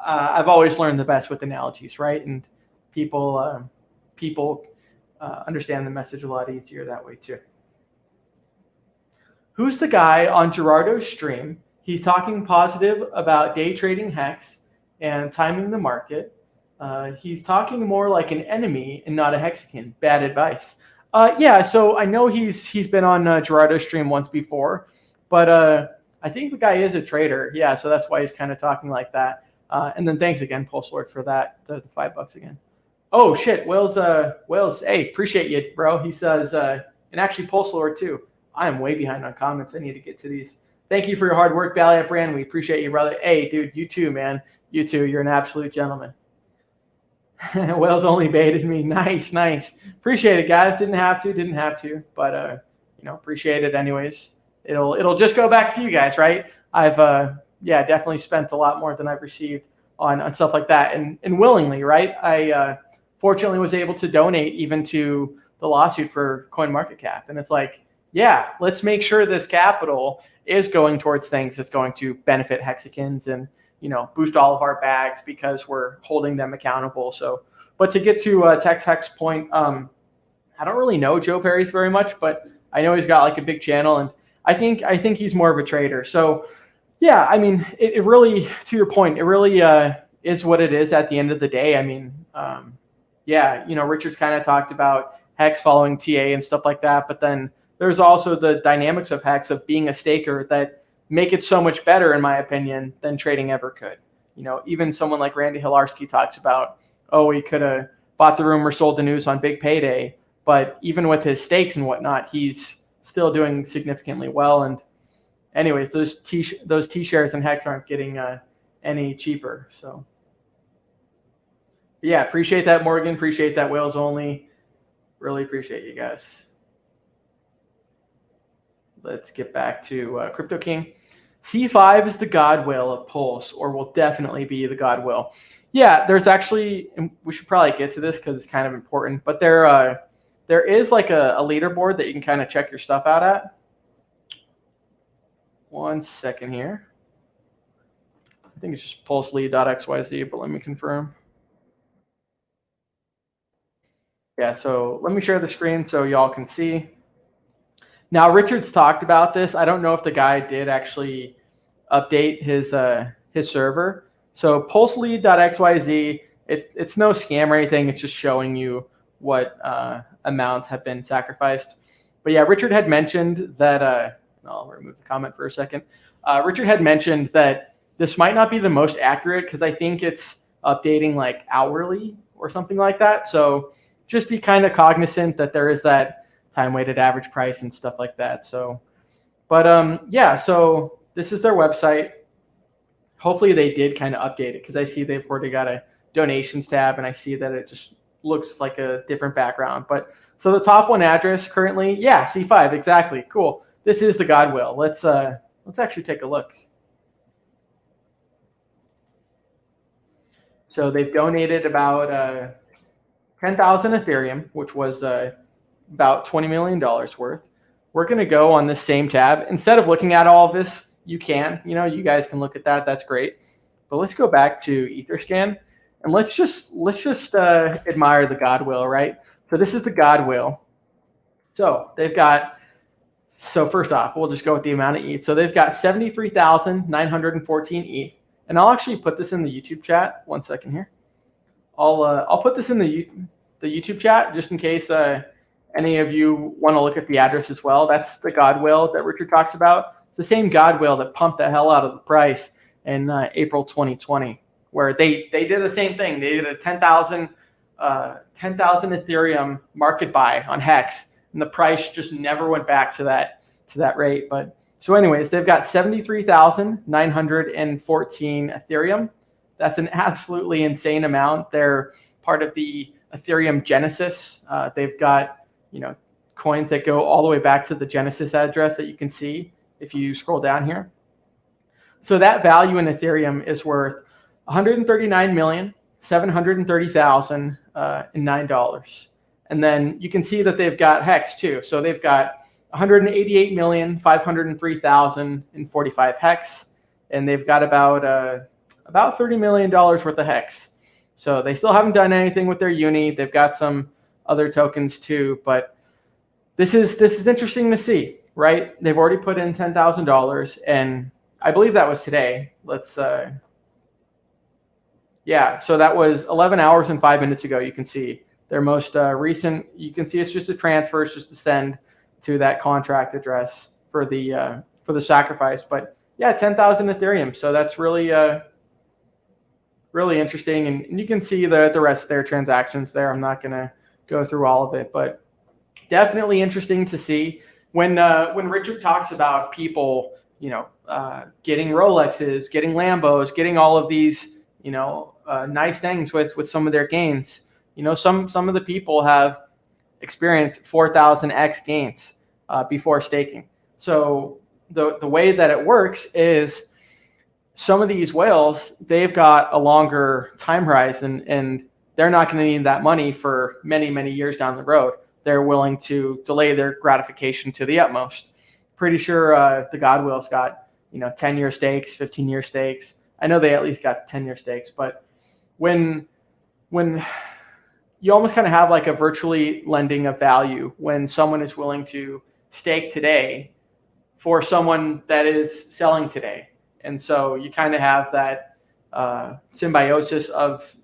A: I've always learned the best with analogies, right? And people understand the message a lot easier that way too. Who's the guy on Gerardo's stream? He's talking positive about day trading Hex and timing the market. He's talking more like an enemy and not a Hexican. Bad advice. Yeah, so I know he's been on Gerardo's stream once before, but I think the guy is a trader. Yeah, so that's why he's kind of talking like that. And then thanks again, Pulse Lord, for that, the $5 again. Oh shit, Wales, hey, appreciate you, bro. He says, and actually Pulse Lord too. I am way behind on comments. I need to get to these. Thank you for your hard work, Valiant Brand. We appreciate you, brother. Hey, dude, you too, man. You too. You're an absolute gentleman. Wales only baited me. Nice. Appreciate it, guys. Didn't have to, but appreciate it anyways. It'll just go back to you guys, right? I've definitely spent a lot more than I've received on stuff like that, and willingly, right? I fortunately was able to donate even to the lawsuit for CoinMarketCap, and it's like, yeah, let's make sure this capital is going towards things that's going to benefit Hexicans and boost all of our bags, because we're holding them accountable. So, but to get to Tex Hex point, I don't really know Joe Perry's very much, but I know he's got like a big channel, and I think he's more of a trader. So yeah, it really, to your point, it really is what it is at the end of the day. Richard's kind of talked about Hex following TA and stuff like that. But then there's also the dynamics of Hex of being a staker that make it so much better, in my opinion, than trading ever could. Even someone like Randy Hilarski talks about, oh, he could have bought the rumor, sold the news on big payday. But even with his stakes and whatnot, he's still doing significantly well. And anyways, those T shares and Hex aren't getting any cheaper. So yeah, appreciate that, Morgan. Appreciate that, Whales Only. Really appreciate you guys. Let's get back to Crypto King. C5 is the God whale of Pulse, or will definitely be the God whale. Yeah, there's actually, and we should probably get to this because it's kind of important, but there is like a leaderboard that you can kind of check your stuff out at. One second here. I think it's just pulselead.xyz, but let me confirm. Yeah, so let me share the screen so y'all can see. Now, Richard's talked about this. I don't know if the guy did actually update his server. So pulselead.xyz, it's no scam or anything. It's just showing you what amounts have been sacrificed. But yeah, Richard had mentioned that, I'll remove the comment for a second. Richard had mentioned that this might not be the most accurate because I think it's updating like hourly or something like that. So just be kind of cognizant that there is that time-weighted average price and stuff like that. So, but yeah, so this is their website. Hopefully they did kind of update it because I see they've already got a donations tab and I see that it just looks like a different background. But so the top one address currently, yeah, C5, exactly. Cool. This is the God whale. Let's actually take a look. So they've donated about 10,000 Ethereum, which was about $20 million worth. We're going to go on this same tab. Instead of looking at all of this, you you guys can look at that. That's great. But let's go back to Etherscan and let's just admire the God whale, right? So this is the God whale. So they've got, so first off, we'll just go with the amount of ETH. So they've got 73,914 ETH. And I'll actually put this in the YouTube chat. One second here. I'll put this in the YouTube chat just in case any of you want to look at the address as well. That's the God whale that Richard talks about. It's the same God whale that pumped the hell out of the price in April 2020, where they did the same thing. They did a 10,000 Ethereum market buy on Hex, and the price just never went back to that rate. But so anyways, they've got 73,914 Ethereum. That's an absolutely insane amount. They're part of the Ethereum Genesis. They've got coins that go all the way back to the Genesis address that you can see if you scroll down here. So that value in Ethereum is worth $139,730,009. And then you can see that they've got Hex too. So they've got 188,503,045 Hex, and they've got about $30 million worth of Hex. So they still haven't done anything with their uni. They've got some other tokens too, but this is interesting to see, right? They've already put in $10,000, and I believe that was today. Let's yeah, so that was 11 hours and 5 minutes ago. You can see their most recent. You can see it's just a transfer. It's just a send to that contract address for the sacrifice. But yeah, 10,000 Ethereum. So that's really really interesting, and you can see the rest of their transactions there. I'm not gonna go through all of it, but definitely interesting to see when Richard talks about people, getting Rolexes, getting Lambos, getting all of these, nice things with some of their gains. Some of the people have experienced 4,000x gains before staking. So the way that it works is some of these whales, they've got a longer time horizon, and they're not going to need that money for many, many years down the road. They're willing to delay their gratification to the utmost. Pretty sure the God whale's got 10-year stakes, 15-year stakes. I know they at least got 10-year stakes, but when you almost kind of have like a virtually lending of value when someone is willing to stake today for someone that is selling today. And so you kind of have that symbiosis of,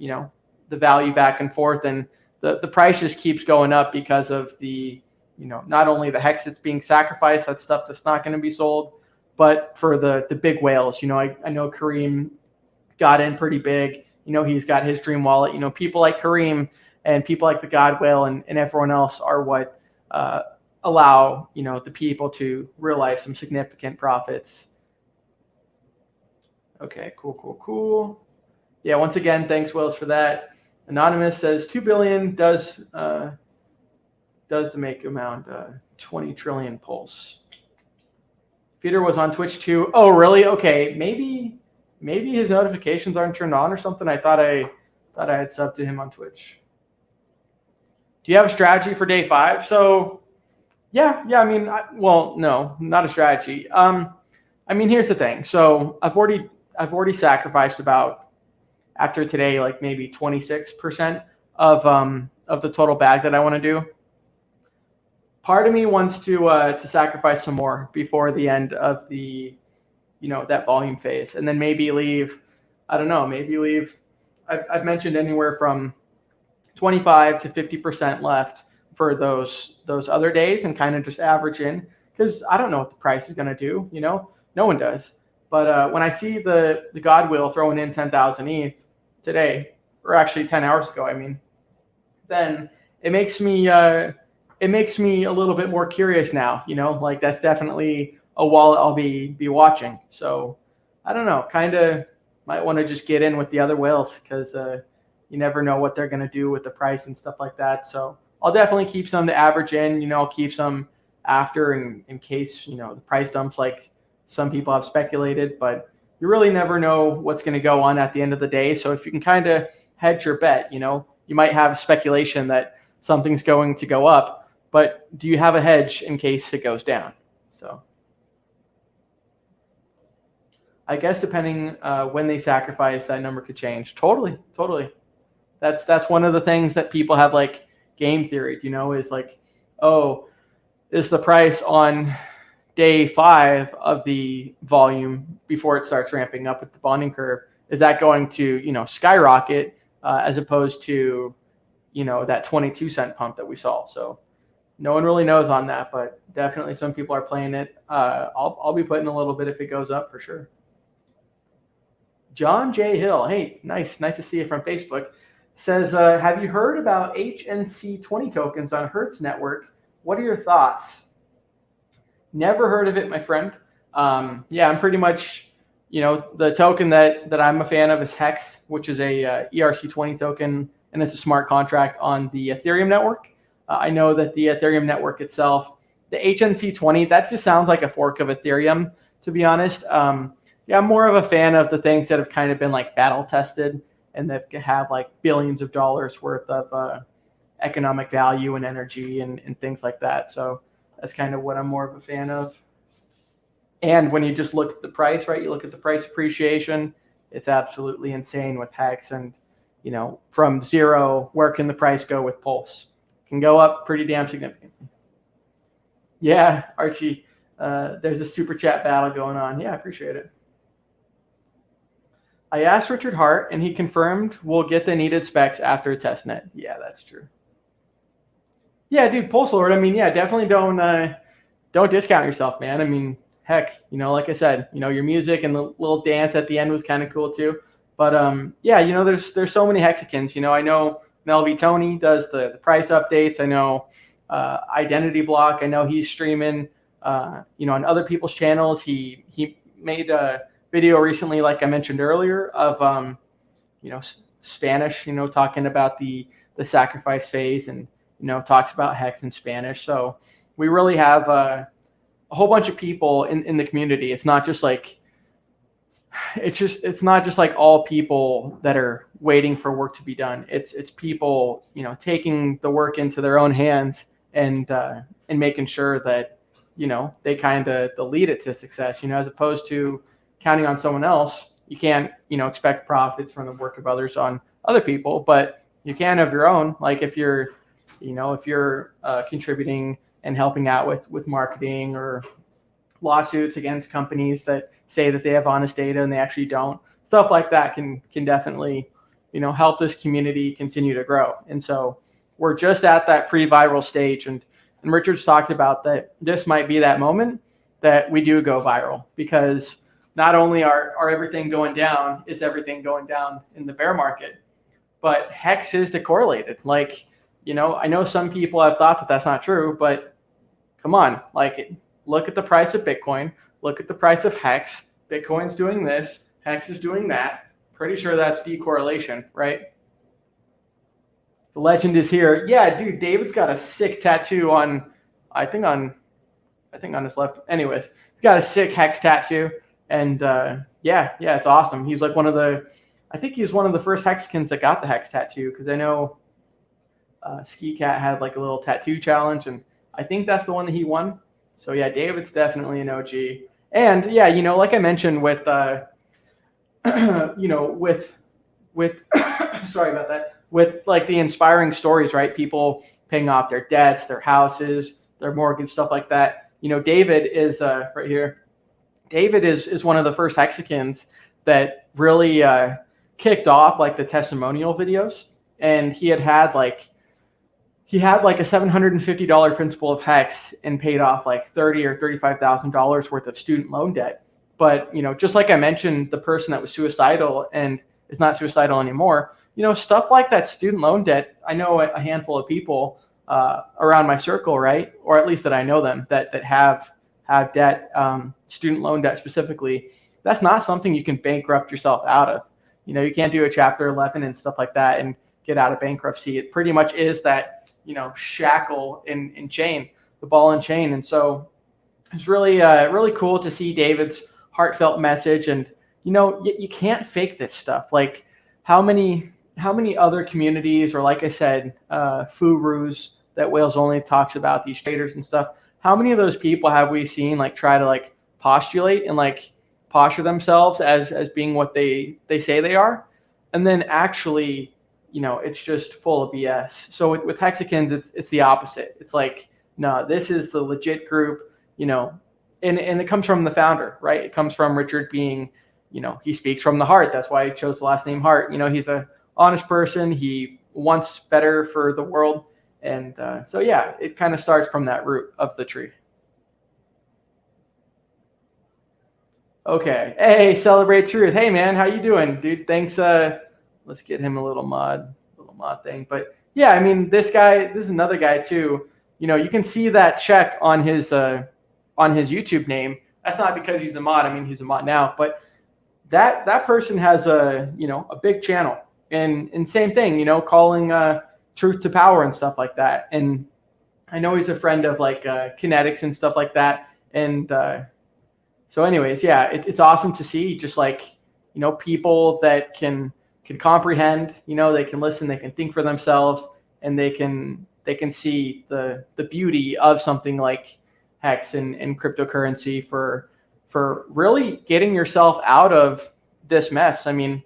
A: the value back and forth. And the price just keeps going up because of the, not only the hex that's being sacrificed, that stuff that's not going to be sold, but for the big whales. I know Kareem got in pretty big. He's got his dream wallet. People like Kareem and people like the God Whale and everyone else are what allow, the people to realize some significant profits. Okay, cool. Yeah, once again, thanks, Wills, for that. Anonymous says 2 billion does the make amount 20 trillion Pulse. Peter was on Twitch too. Oh, really? Okay, maybe his notifications aren't turned on or something. I thought I had subbed to him on Twitch. Do you have a strategy for day 5? So, yeah. I mean, no, not a strategy. Here's the thing. So I've already sacrificed about, after today, like maybe 26% of the total bag that I want to do. Part of me wants to sacrifice some more before the end of the, that volume phase, and then maybe leave. I don't know. Maybe leave. I've mentioned anywhere from 25 to 50% left for those other days, and kind of just average in, because I don't know what the price is going to do. No one does. But when I see the God Wheel throwing in 10,000 ETH today, or actually 10 hours ago, then it makes me a little bit more curious now. Like that's definitely a wallet I'll be watching. So I don't know, kind of might want to just get in with the other whales, because you never know what they're going to do with the price and stuff like that. So I'll definitely keep some to average in. I'll keep some after in case the price dumps like some people have speculated, but you really never know what's going to go on at the end of the day. So if you can kind of hedge your bet, you might have speculation that something's going to go up, but do you have a hedge in case it goes down? So I guess depending when they sacrifice, that number could change. Totally. That's one of the things that people have like game theory, is like, oh, is the price on day 5 of the volume before it starts ramping up with the bonding curve, is that going to, skyrocket as opposed to, that 22 cent pump that we saw? So no one really knows on that, but definitely some people are playing it. I'll be putting a little bit if it goes up for sure. John J. Hill, hey, nice to see you from Facebook, says, have you heard about HNC20 tokens on Hertz Network? What are your thoughts? Never heard of it, my friend. Yeah, I'm pretty much, the token that I'm a fan of is Hex, which is a ERC20 token, and it's a smart contract on the Ethereum network. I know that the Ethereum network itself, the HNC20, that just sounds like a fork of Ethereum, to be honest. Yeah, I'm more of a fan of the things that have kind of been like battle tested and that have like billions of dollars worth of economic value and energy and things like that. So that's kind of what I'm more of a fan of. And when you just look at the price, right, you look at the price appreciation, it's absolutely insane with Hex. And, from zero, where can the price go with Pulse? It can go up pretty damn significantly. Yeah, Archie, there's a super chat battle going on. Yeah, I appreciate it. I asked Richard Hart, and he confirmed we'll get the needed specs after testnet. Yeah, that's true. Yeah, dude, Pulse Lord. Yeah, definitely don't discount yourself, man. Heck, like I said, your music and the little dance at the end was kind of cool too. But yeah, there's so many Hexicans. I know Melvy Tony does the price updates. I know Identity Block. I know he's streaming. On other people's channels. He made a video recently, like I mentioned earlier, of Spanish. Talking about the sacrifice phase and talks about Hex in Spanish. So we really have a whole bunch of people in the community. It's not just like all people that are waiting for work to be done. It's people taking the work into their own hands and making sure that they kind of lead it to success. As opposed to counting on someone else. You can't expect profits from the work of others on other people, but you can of your own. Like if you're contributing and helping out with marketing or lawsuits against companies that say that they have honest data and they actually don't, stuff like that can definitely help this community continue to grow. And so we're just at that pre-viral stage. And Richard's talked about that this might be that moment that we do go viral, because not only are everything going down, is everything going down in the bear market, but Hex is decorrelated. Like, you know, I know some people have thought that that's not true, but come on, like, look at the price of Bitcoin, look at the price of Hex. Bitcoin's doing this, Hex is doing that. Pretty sure that's decorrelation, right? The legend is here. Yeah, dude, David's got a sick tattoo on, I think on his left. Anyways, he's got a sick Hex tattoo. And yeah, it's awesome. He's like I think he's one of the first Hexicans that got the Hex tattoo, because I know Ski Cat had like a little tattoo challenge, and I think that's the one that he won. So yeah, David's definitely an OG. And yeah, you know, like I mentioned with you know, with sorry about that, with like the inspiring stories, right? People paying off their debts, their houses, their mortgage, stuff like that. You know, David is right here. David is one of the first Hexicans that really kicked off like the testimonial videos, and he had like a $750 principal of Hex and paid off like $30,000 or $35,000 worth of student loan debt. But you know, just like I mentioned, the person that was suicidal and is not suicidal anymore, you know, stuff like that student loan debt. I know a handful of people around my circle, right, or at least that I know them that have debt, student loan debt specifically. That's not something you can bankrupt yourself out of. You know, you can't do a Chapter 11 and stuff like that and get out of bankruptcy. It pretty much is that, you know, shackle in chain, the ball and chain. And so it's really, really cool to see David's heartfelt message. And, you know, you can't fake this stuff. Like how many other communities, or like I said, Furus that Whales Only talks about, these traders and stuff, how many of those people have we seen like try to like postulate and like posture themselves as being what they say they are, and then actually, you know, it's just full of BS. So with Hexicans, it's the opposite. It's like, no, this is the legit group, you know, and it comes from the founder, right? It comes from Richard being, you know, he speaks from the heart. That's why he chose the last name Hart. You know, he's a honest person. He wants better for the world. And so, yeah, it kind of starts from that root of the tree. Okay. Hey, Celebrate Truth. Hey, man, how you doing, dude? Thanks. Let's get him a little mod thing. But, yeah, I mean, this is another guy, too. You know, you can see that check on his YouTube name. That's not because he's a mod. I mean, he's a mod now. But that person has a big channel. And same thing, you know, calling truth to power and stuff like that. And I know he's a friend of like Kinetics and stuff like that. And so anyways, yeah, it's awesome to see just like, you know, people that can comprehend, you know, they can listen, they can think for themselves, and they can see the beauty of something like Hex and cryptocurrency for really getting yourself out of this mess. I mean,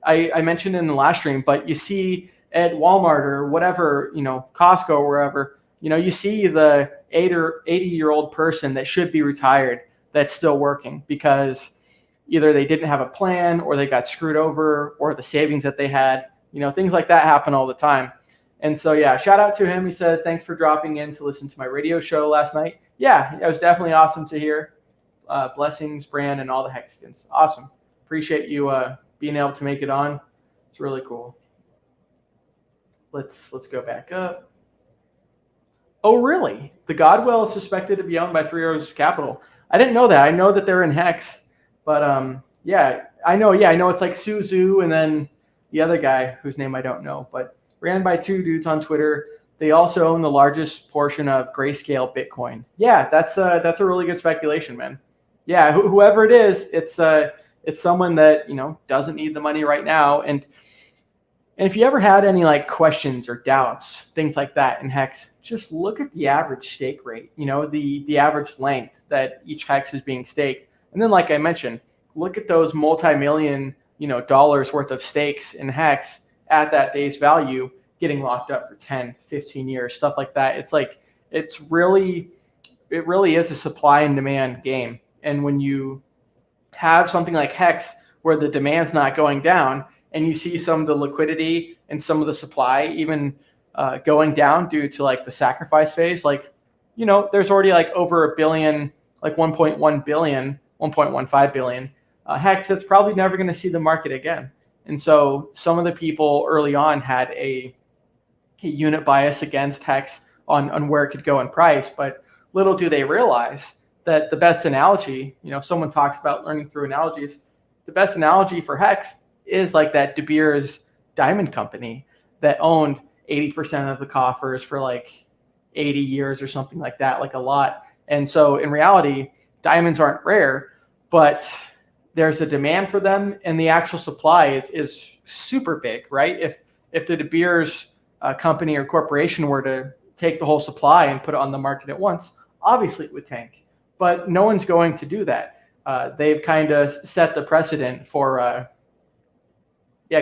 A: I mentioned in the last stream, but you see at Walmart or whatever, you know, Costco or wherever, you know, you see the 80-year-old person that should be retired that's still working because either they didn't have a plan or they got screwed over or the savings that they had, you know, things like that happen all the time. And so, yeah, shout out to him. He says, thanks for dropping in to listen to my radio show last night. Yeah, it was definitely awesome to hear. Blessings, Bran, and all the Hexicans. Awesome. Appreciate you being able to make it on. It's really cool. Let's go back up. Oh, really? The Godwell is suspected to be owned by Three Arrows Capital. I didn't know that. I know that they're in Hex, but yeah, I know it's like Suzu and then the other guy whose name I don't know, but ran by two dudes on Twitter. They also own the largest portion of Grayscale Bitcoin. Yeah, that's a really good speculation, man. Yeah, whoever it is, it's someone that, you know, doesn't need the money right now. And if you ever had any like questions or doubts, things like that in Hex, just look at the average stake rate, you know, the average length that each Hex is being staked. And then, like I mentioned, look at those multi-million, you know, dollars worth of stakes in Hex at that day's value getting locked up for 10, 15 years, stuff like that. It's like, it really is a supply and demand game. And when you have something like Hex where the demand's not going down and you see some of the liquidity and some of the supply, even going down due to like the sacrifice phase. Like, there's already like over a billion, like 1.1 billion, 1.15 billion Hex that's probably never going to see the market again. And so some of the people early on had a unit bias against Hex on where it could go in price, but little do they realize that the best analogy, someone talks about learning through analogies. The best analogy for Hex is like that De Beers diamond company that owned 80% of the coffers for like 80 years or something like that, like a lot. And so in reality, diamonds aren't rare, but there's a demand for them, and the actual supply is super big, right? If the De Beers company or corporation were to take the whole supply and put it on the market at once, obviously it would tank. But no one's going to do that. They've kind of set the precedent for,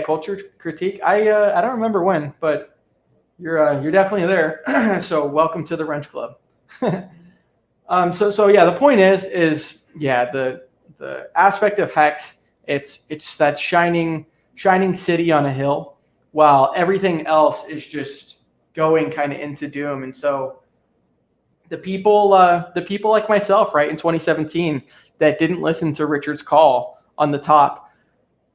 A: culture critique. I don't remember when, but you're definitely there. So welcome to the Wrench Club. So the point is the aspect of Hex, it's that shining city on a hill, while everything else is just going kind of into doom. And so the people like myself, right, in 2017 that didn't listen to Richard's call on the top,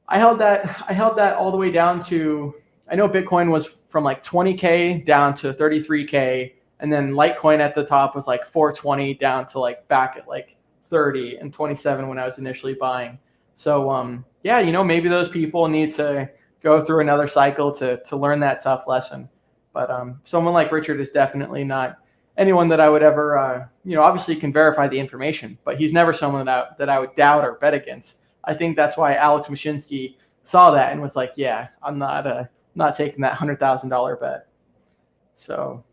A: I held that all the way down to, I know Bitcoin was from like 20K down to 33K, and then Litecoin at the top was like 420 down to like back at like 30 and 27 when I was initially buying. So maybe those people need to go through another cycle to learn that tough lesson. But someone like Richard is definitely not anyone that I would ever, obviously can verify the information, but he's never someone that I would doubt or bet against. I think that's why Alex Mashinsky saw that and was like, yeah, I'm not taking that $100,000 bet. So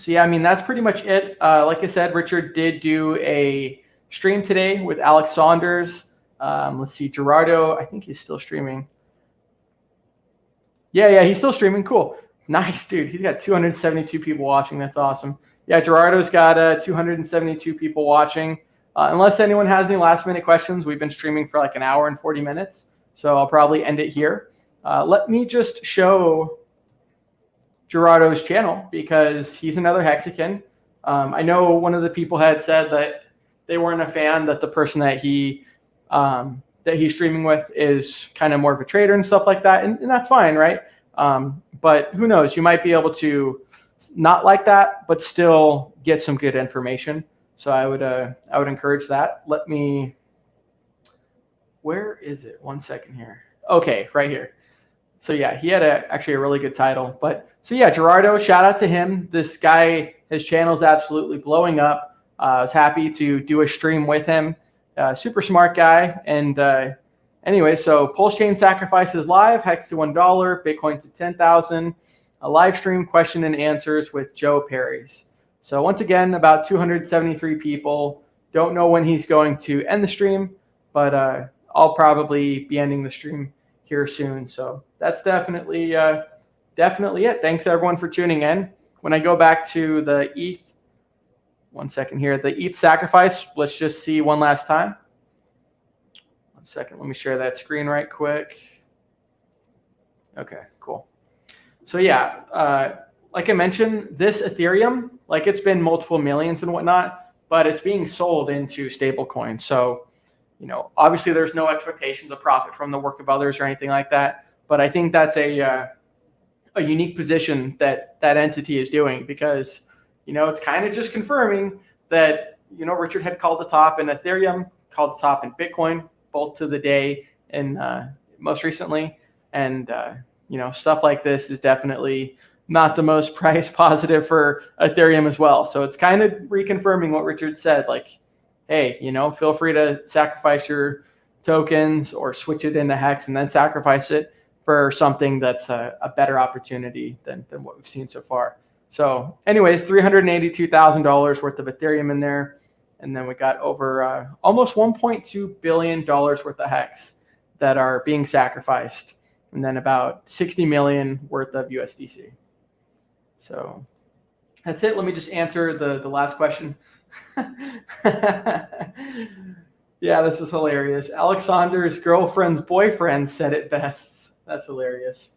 A: yeah, I mean, that's pretty much it. Like I said, Richard did do a stream today with Alex Saunders. Let's see, Gerardo, I think he's still streaming. Yeah, he's still streaming. Cool. Nice, dude. He's got 272 people watching. That's awesome. Yeah, Gerardo's got 272 people watching. Unless anyone has any last minute questions, we've been streaming for like an hour and 40 minutes. So I'll probably end it here. Let me just show Gerardo's channel because he's another Hexican. I know one of the people had said that they weren't a fan, that the person that he's streaming with is kind of more of a trader and stuff like that. And that's fine, right? But who knows? You might be able to not like that, but still get some good information. So I would encourage that. Where is it? 1 second here. Okay, right here. So yeah, he had actually a really good title. But so yeah, Gerardo, shout out to him. This guy, his channel's absolutely blowing up. I was happy to do a stream with him. Super smart guy. And anyway, so Pulsechain sacrifices live, Hex to $1, Bitcoin to 10,000. A live stream question and answers with Joe Perry's. So once again, about 273 people. Don't know when he's going to end the stream, but I'll probably be ending the stream here soon. So that's definitely it. Thanks everyone for tuning in. When I go back to the ETH, 1 second here, the ETH sacrifice, let's just see one last time. 1 second, let me share that screen right quick. Okay, cool. So yeah, like I mentioned, this Ethereum, like it's been multiple millions and whatnot, but it's being sold into stablecoin. So, obviously there's no expectations of profit from the work of others or anything like that. But I think that's a unique position that entity is doing because, it's kind of just confirming that, Richard had called the top in Ethereum, called the top in Bitcoin, both to the day and most recently. And, stuff like this is definitely not the most price positive for Ethereum as well. So it's kind of reconfirming what Richard said, like, hey, feel free to sacrifice your tokens or switch it into Hex and then sacrifice it for something that's a better opportunity than what we've seen so far. So anyways, $382,000 worth of Ethereum in there. And then we got over almost $1.2 billion worth of Hex that are being sacrificed. And then about 60 million worth of USDC. So that's it. Let me just answer the last question. Yeah, this is hilarious. Alexander's girlfriend's boyfriend said it best. That's hilarious.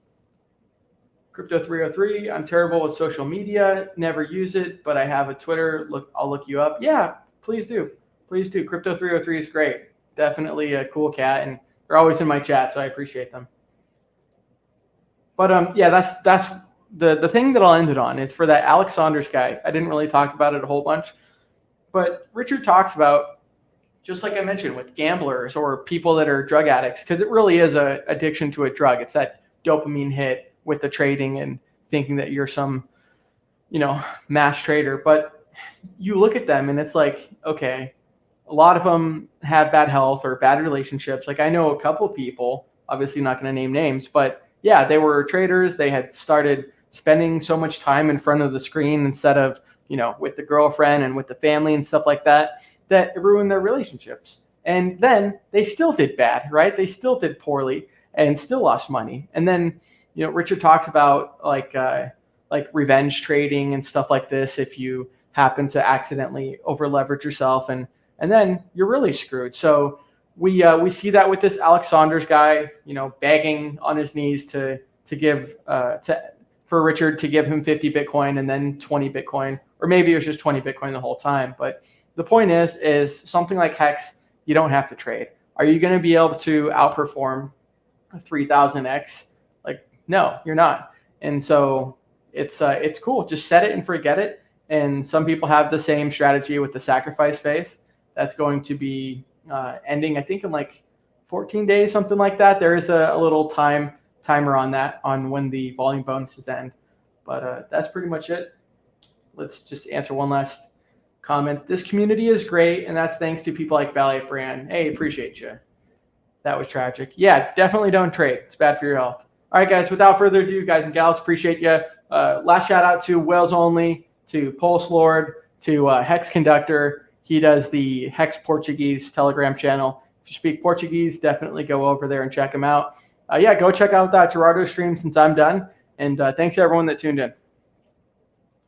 A: Crypto 303, I'm terrible with social media, never use it, but I have a Twitter. I'll look you up. Yeah, please do. Please do. Crypto 303 is great. Definitely a cool cat, and they're always in my chat, so I appreciate them. But yeah, that's the thing that I'll end it on is for that Alex Saunders guy. I didn't really talk about it a whole bunch, but Richard talks about, just like I mentioned, with gamblers or people that are drug addicts, because it really is a addiction to a drug. It's that dopamine hit with the trading and thinking that you're some, mass trader. But you look at them and it's like, okay, a lot of them have bad health or bad relationships. Like I know a couple people, obviously not going to name names, but yeah, they were traders. They had started spending so much time in front of the screen instead of, with the girlfriend and with the family and stuff like that, that it ruined their relationships. And then they still did bad, right? They still did poorly and still lost money. And then, Richard talks about like revenge trading and stuff like this. If you happen to accidentally over leverage yourself and then you're really screwed. So we see that with this Alex Saunders guy, begging on his knees for Richard to give him 50 Bitcoin and then 20 Bitcoin, or maybe it was just 20 Bitcoin the whole time. But the point is something like Hex, you don't have to trade. Are you going to be able to outperform a 3000x? Like, no, you're not. And so it's cool. Just set it and forget it. And some people have the same strategy with the sacrifice phase. That's going to be ending, I think, in like 14 days, something like that. There is a little timer on that, on when the volume bonuses end. But that's pretty much it. Let's just answer one last comment. This community is great, and that's thanks to people like Valiant Brand. Hey, appreciate you. That was tragic. Yeah, definitely don't trade. It's bad for your health. All right, guys, without further ado, guys and gals, appreciate you. Last shout out to Whales Only, to Pulse Lord, to Hex Conductor. He does the Hex Portuguese Telegram channel. If you speak Portuguese, definitely go over there and check him out. Yeah, go check out that Gerardo stream since I'm done. And thanks to everyone that tuned in.